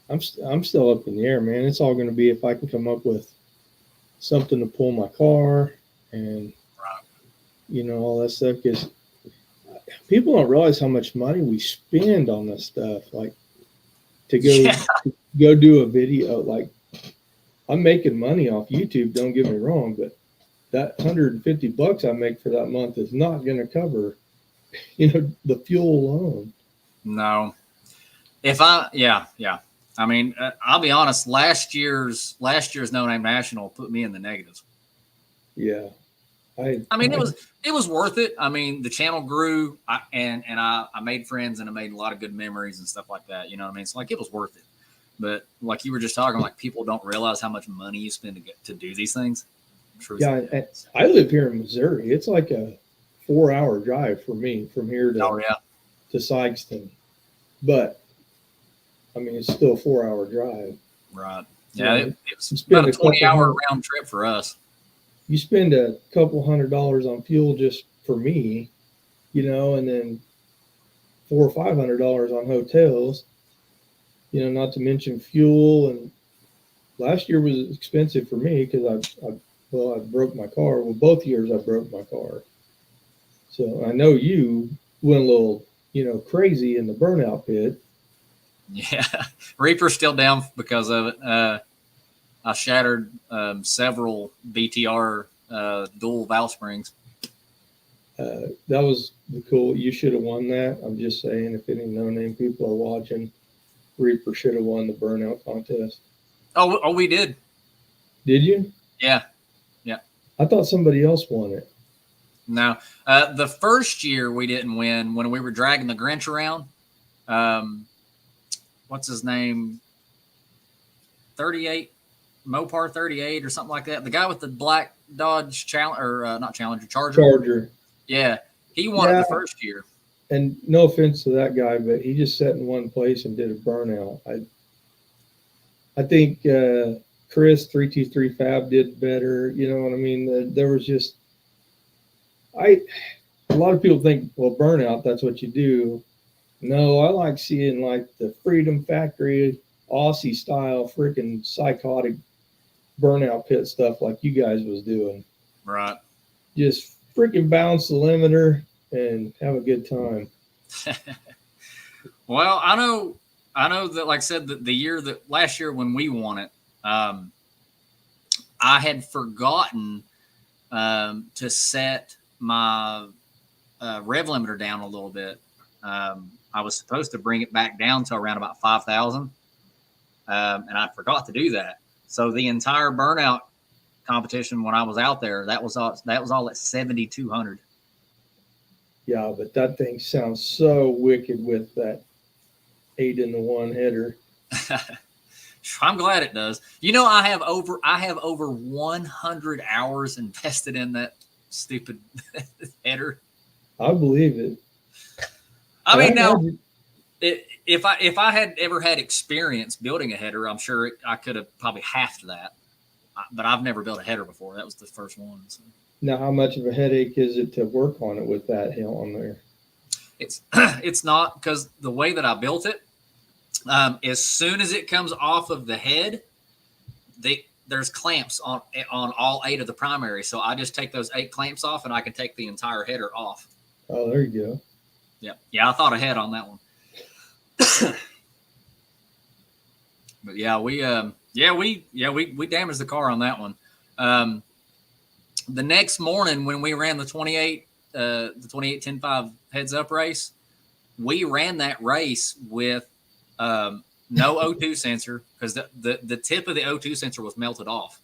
I'm still up in the air, man. It's all going to be if I can come up with something to pull my car and, all that stuff. Because people don't realize how much money we spend on this stuff. Like, to go do a video. Like, I'm making money off YouTube, don't get me wrong, but that $150 I make for that month is not going to cover, the fuel alone. No. Yeah. I mean, I'll be honest. Last year's No Name National put me in the negatives. Yeah. I mean, it was worth it. I mean, the channel grew, and I made friends, and I made a lot of good memories and stuff like that. You know what I mean? So, like, it was worth it. But like you were just talking, like, people don't realize how much money you spend to do these things. Yeah, I live here in Missouri. It's like a 4-hour drive for me from here to Sykeston. But I mean, it's still a 4-hour drive. Right. Yeah, it was about a 20-hour round trip for us. you spend a couple $100 on fuel just for me, and then $400 or $500 on hotels, not to mention fuel. And last year was expensive for me because I broke my car. Well, both years I broke my car. So I know you went a little, crazy in the burnout pit. Yeah, Reaper's still down because of it. I shattered several BTR dual valve springs. That was cool. You should have won that. I'm just saying, if any no-name people are watching, Reaper should have won the burnout contest. Oh, we did. Did you? Yeah, yeah. I thought somebody else won it. No, the first year we didn't win when we were dragging the Grinch around. What's his name? 38 Mopar 38 or something like that. The guy with the black Dodge not Challenger, Charger. Charger. Yeah, he won it the first year. And no offense to that guy, but he just sat in one place and did a burnout. I think Chris 323 Fab did better. You know what I mean? There was just a lot of people think, well, burnout, that's what you do. No, I like seeing like the Freedom Factory Aussie style freaking psychotic burnout pit stuff like you guys was doing. Right. Just freaking bounce the limiter and have a good time. Well, I know that, like I said, the last year when we won it, I had forgotten to set my rev limiter down a little bit. I was supposed to bring it back down to around about 5,000, and I forgot to do that. So the entire burnout competition when I was out there, that was all at 7,200. Yeah, but that thing sounds so wicked with that 8-in-1 header. I'm glad it does. I have over 100 hours invested in that stupid header. I believe it. I mean, now, if I had ever had experience building a header, I'm sure I could have probably halved that. But I've never built a header before. That was the first one. So. Now, how much of a headache is it to work on it with that hill on there? It's not, because the way that I built it, as soon as it comes off of the head, there's clamps on all 8 of the primary. So I just take those 8 clamps off, and I can take the entire header off. Oh, there you go. Yeah, I thought ahead on that one. But yeah, we damaged the car on that one. The next morning when we ran the 28-10-5 heads up race, we ran that race with no O2 sensor because the tip of the O2 sensor was melted off,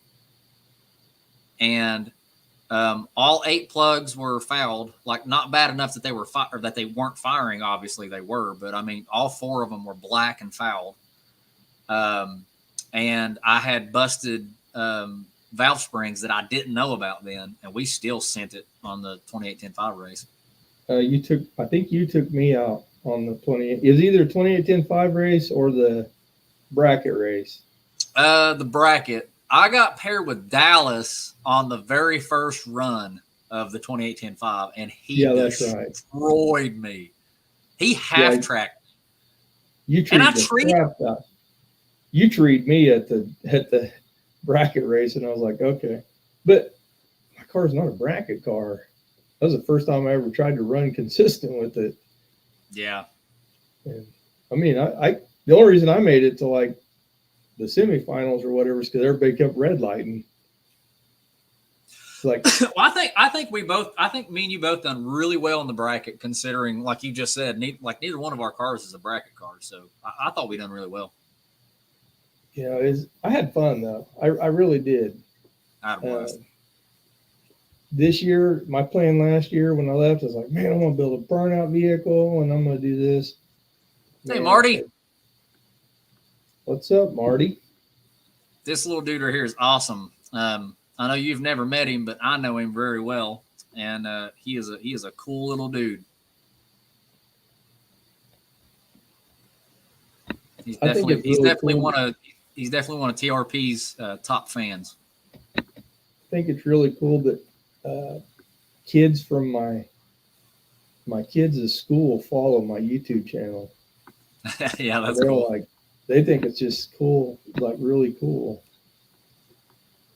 and all 8 plugs were fouled. Like, not bad enough that they were or that they weren't firing. Obviously they were, but I mean, all 4 of them were black and fouled. And I had busted valve springs that I didn't know about then, and we still sent it on the 28-10-5 race. I think you took me out on the 28. It was either 28-10-5 race or the bracket race. The bracket. I got paired with Dallas on the very first run of the 28-10-5, and he destroyed me. He half-tracked me. You treat me at the bracket race, and I was like, okay. But my car's not a bracket car. That was the first time I ever tried to run consistent with it. Yeah. And, I mean, I the only reason I made it to like the semifinals or whatever is because everybody kept red lighting. It's like, well, I think me and you both done really well in the bracket, considering, like you just said, neither one of our cars is a bracket car. So I thought we done really well. I had fun though. I really did. This year, my plan last year when I left, I was like, man, I'm going to build a burnout vehicle and I'm going to do this. Hey, Marty. What's up, Marty? This little dude right here is awesome. I know you've never met him, but I know him very well. And he is a cool little dude. He's definitely one of TRP's top fans. think it's really cool that kids from my kids' school follow my YouTube channel. Yeah, that's They're cool. like, they think it's just cool, like really cool.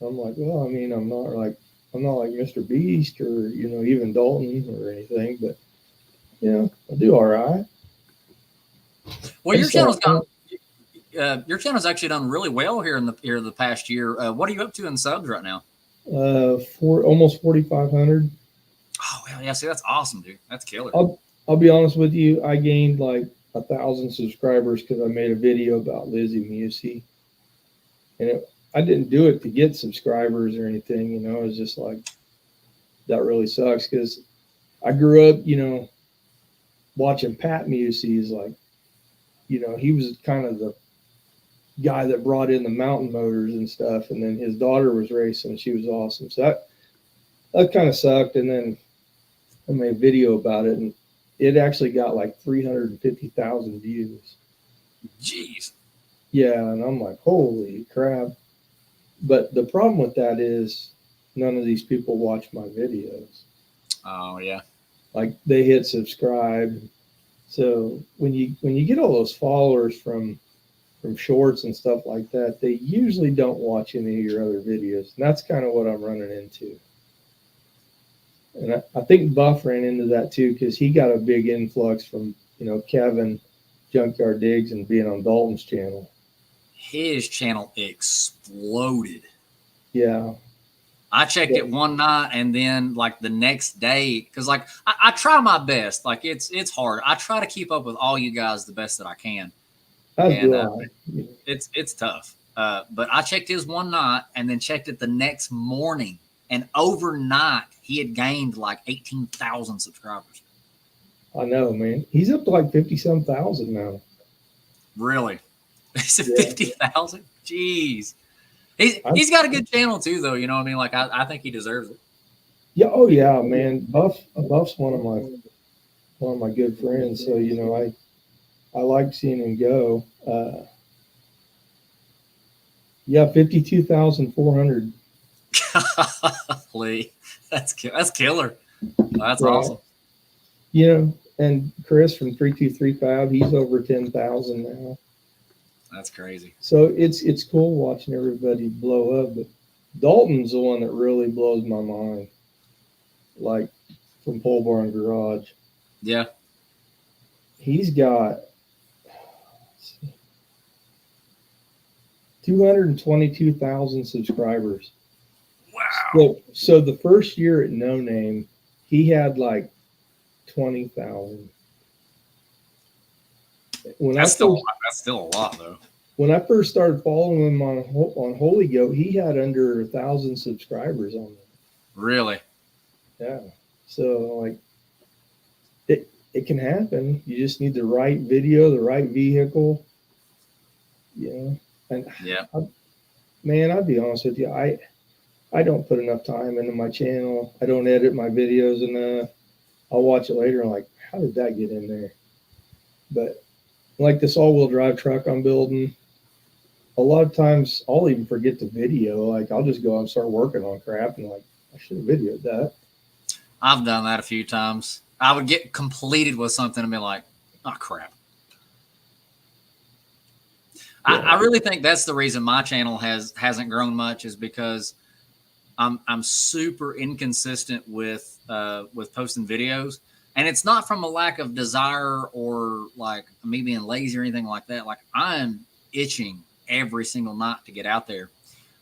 I'm like, well, I mean, I'm not like Mr. Beast or even Dalton or anything, but I do all right. Well, I just like your channel's actually done really well here in the past year. What are you up to in subs right now? for almost 4,500. Oh, well, yeah. See, that's awesome, dude. That's killer. I'll be honest with you. I gained like 1,000 subscribers because I made a video about Lizzie Musey, and I didn't do it to get subscribers or anything. It was just like that really sucks because I grew up, watching Pat Musey's like, he was kind of the guy that brought in the mountain motors and stuff, and then his daughter was racing. And she was awesome, so that kind of sucked. And then I made a video about it, and it actually got like 350,000 views. Jeez. Yeah, and I'm like, holy crap. But the problem with that is none of these people watch my videos. Oh, yeah. Like they hit subscribe. So when you get all those followers from shorts and stuff like that, they usually don't watch any of your other videos. And that's kind of what I'm running into. And I think Buff ran into that too, because he got a big influx from, Kevin Junkyard Digs and being on Dalton's channel. His channel exploded. Yeah. I checked it one night, and then like the next day, because like I try my best. Like it's hard. I try to keep up with all you guys the best that I can. And it's tough. But I checked his one night and then checked it the next morning. And overnight, he had gained like 18,000 subscribers. I know, man. He's up to like 50-some thousand now. Really? Is it 50,000? Jeez. He's got a good channel too, though. You know what I mean? Like I think he deserves it. Yeah. Oh yeah, man. Buff's one of my good friends. So I like seeing him go. Yeah, 52,400. Lee, that's killer. That's awesome. And Chris from 3235, he's over 10,000 now. That's crazy. So it's cool watching everybody blow up, but Dalton's the one that really blows my mind. Like from Pole Barn Garage. Yeah. He's got 222,000 subscribers. Wow. So the first year at No Name, he had like 20,000. That's still a lot, though. When I first started following him on Holy Goat, he had under 1,000 subscribers on there. Really? Yeah. So like, it can happen. You just need the right video, the right vehicle. And yeah, man, I'll be honest with you. I don't put enough time into my channel. I don't edit my videos enough. I'll watch it later and like, how did that get in there? But like this all-wheel drive truck I'm building, a lot of times I'll even forget the video. Like I'll just go out and start working on crap and like, I should have videoed that. I've done that a few times. I would get completed with something and be like, oh crap. Yeah. I really think that's the reason my channel hasn't grown much, is because I'm super inconsistent with posting videos. And it's not from a lack of desire or like me being lazy or anything like that. Like I'm itching every single night to get out there.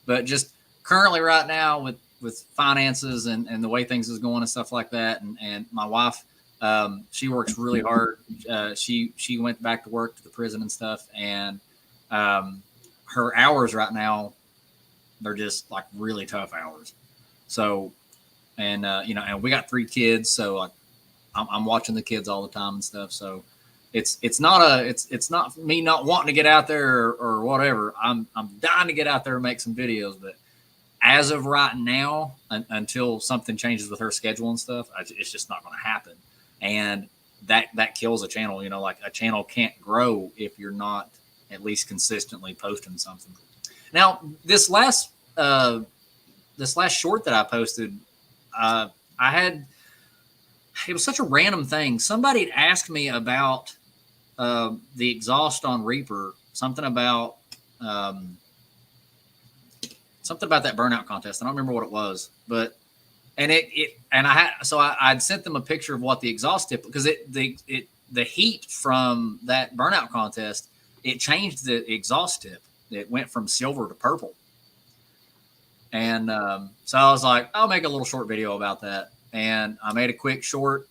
But just currently right now with finances and the way things is going and stuff like that. And my wife, she works really hard. She went back to work to the prison and stuff. And her hours right now, they're just like really tough hours. So, and and we got 3 kids. So like, I'm watching the kids all the time and stuff. So it's not me not wanting to get out there or whatever. I'm dying to get out there and make some videos, but as of right now, until something changes with her schedule and stuff, it's just not going to happen. And that kills a channel. Like a channel can't grow if you're not at least consistently posting something. Now, this last this last short that I posted, I had, it was such a random thing. Somebody had asked me about the exhaust on Reaper, something about that burnout contest. I don't remember what it was, but and I'd sent them a picture of what the exhaust tip, because the heat from that burnout contest, it changed the exhaust tip. It went from silver to purple. And so I was like, I'll make a little short video about that. And I made a quick short,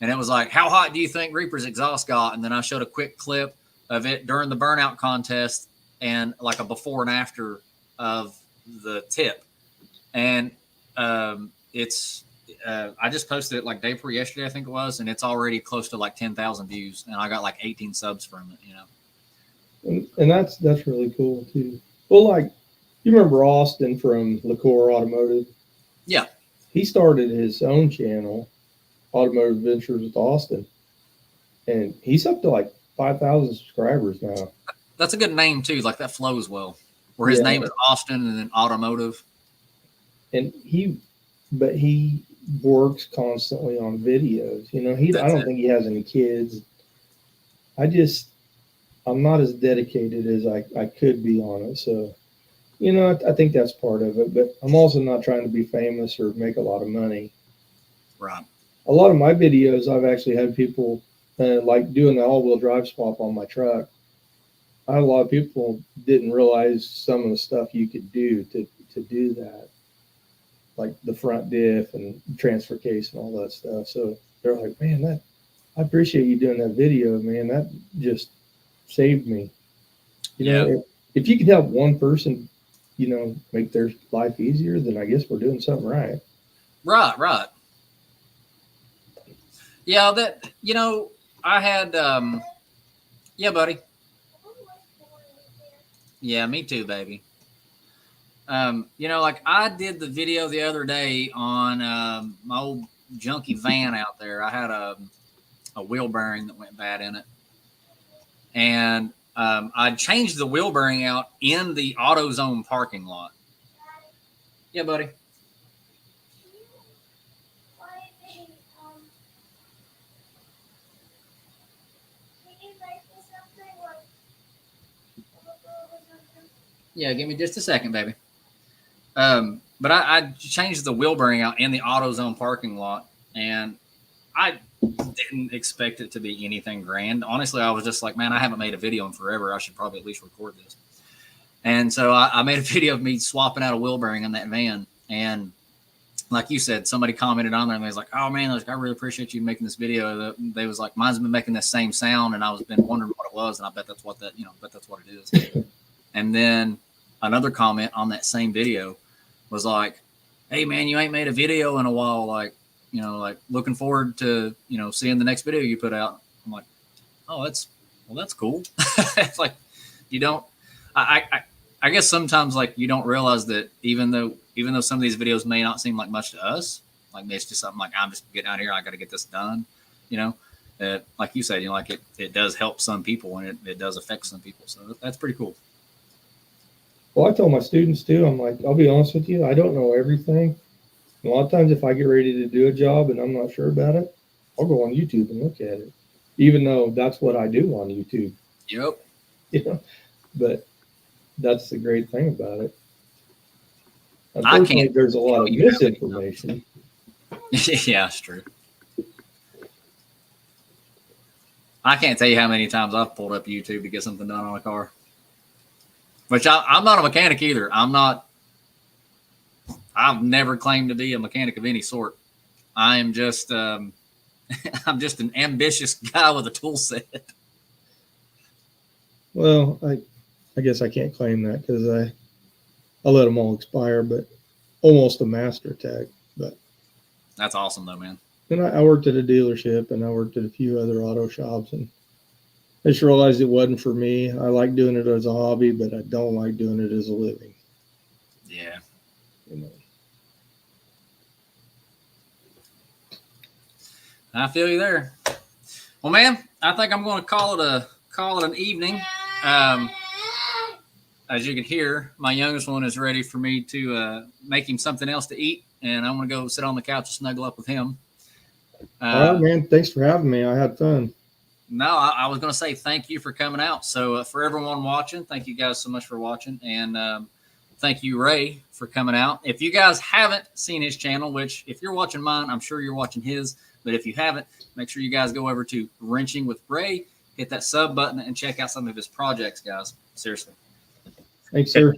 and it was like, how hot do you think Reaper's exhaust got? And then I showed a quick clip of it during the burnout contest, and like a before and after of the tip. And it's I just posted it like day before yesterday, I think it was, and it's already close to like 10,000 views, and I got like 18 subs from it, you know. And that's really cool too. Well, like, you remember Austin from Liqueur Automotive? Yeah. He started his own channel, Automotive Adventures with Austin, and he's up to like 5,000 subscribers now. That's a good name too. Like, that flows well. Where his name is Austin and then Automotive. And he works constantly on videos. You know, I don't think he has any kids. I'm not as dedicated as I could be on it. So, you know, I think that's part of it. But I'm also not trying to be famous or make a lot of money. Right. A lot of my videos, I've actually had people like doing the all-wheel drive swap on my truck. A lot of people didn't realize some of the stuff you could do to do that, like the front diff and transfer case and all that stuff. So they're like, man, I appreciate you doing that video, man. That just saved me. You know, if you can help one person, you know, make their life easier, then I guess we're doing something right. Right. Yeah, that, you know, I had, yeah, buddy. Yeah, me too, baby. You know, like, I did the video the other day on my old junky van out there. I had a wheel bearing that went bad in it. And I changed the wheel bearing out in the AutoZone parking lot. Yeah, buddy. Yeah, give me just a second, baby. But I changed the wheel bearing out in the AutoZone parking lot, and I didn't expect it to be anything grand. Honestly, I was just like, man, I haven't made a video in forever. I should probably at least record this. And so I made a video of me swapping out a wheel bearing in that van. And like you said, somebody commented on there, and they was like, oh, man, I really appreciate you making this video. They was like, mine's been making this same sound, and I was been wondering what it was, and I bet that's what that, you know, bet that's what it is. And then another comment on that same video was like, hey, man, you ain't made a video in a while. Like, you know, like, looking forward to, you know, seeing the next video you put out. I'm like, oh, that's cool. It's like, you don't, I guess sometimes, like, you don't realize that even though some of these videos may not seem like much to us, like, it's just something like, I'm just getting out here, I got to get this done, you know, that, like you said, you know, like, it does help some people, and it does affect some people. So that's pretty cool. Well, I tell my students too, I'm like, I'll be honest with you, I don't know everything. A lot of times if I get ready to do a job and I'm not sure about it, I'll go on YouTube and look at it, even though that's what I do on YouTube. Yep. You know, but that's the great thing about it. Unfortunately, there's a lot of misinformation. Yeah, it's true. I can't tell you how many times I've pulled up YouTube to get something done on a car. Which I'm not a mechanic either. I've never claimed to be a mechanic of any sort. I am just, I'm just an ambitious guy with a tool set. Well, I guess I can't claim that because I let them all expire, but almost a master tech. But that's awesome though, man. And I worked at a dealership, and I worked at a few other auto shops, and I just realized it wasn't for me. I like doing it as a hobby, but I don't like doing it as a living. Yeah. You know. I feel you there. Well, man, I think I'm going to call it an evening. as you can hear, my youngest one is ready for me to make him something else to eat, and I'm going to go sit on the couch and snuggle up with him. All right, man. Thanks for having me. I had fun. No, I was going to say thank you for coming out. So for everyone watching, thank you guys so much for watching, and thank you, Ray, for coming out. If you guys haven't seen his channel, which if you're watching mine, I'm sure you're watching his, but if you haven't, make sure you guys go over to Wrenching with Ray, hit that sub button, and check out some of his projects, guys. Seriously. Thanks, sir.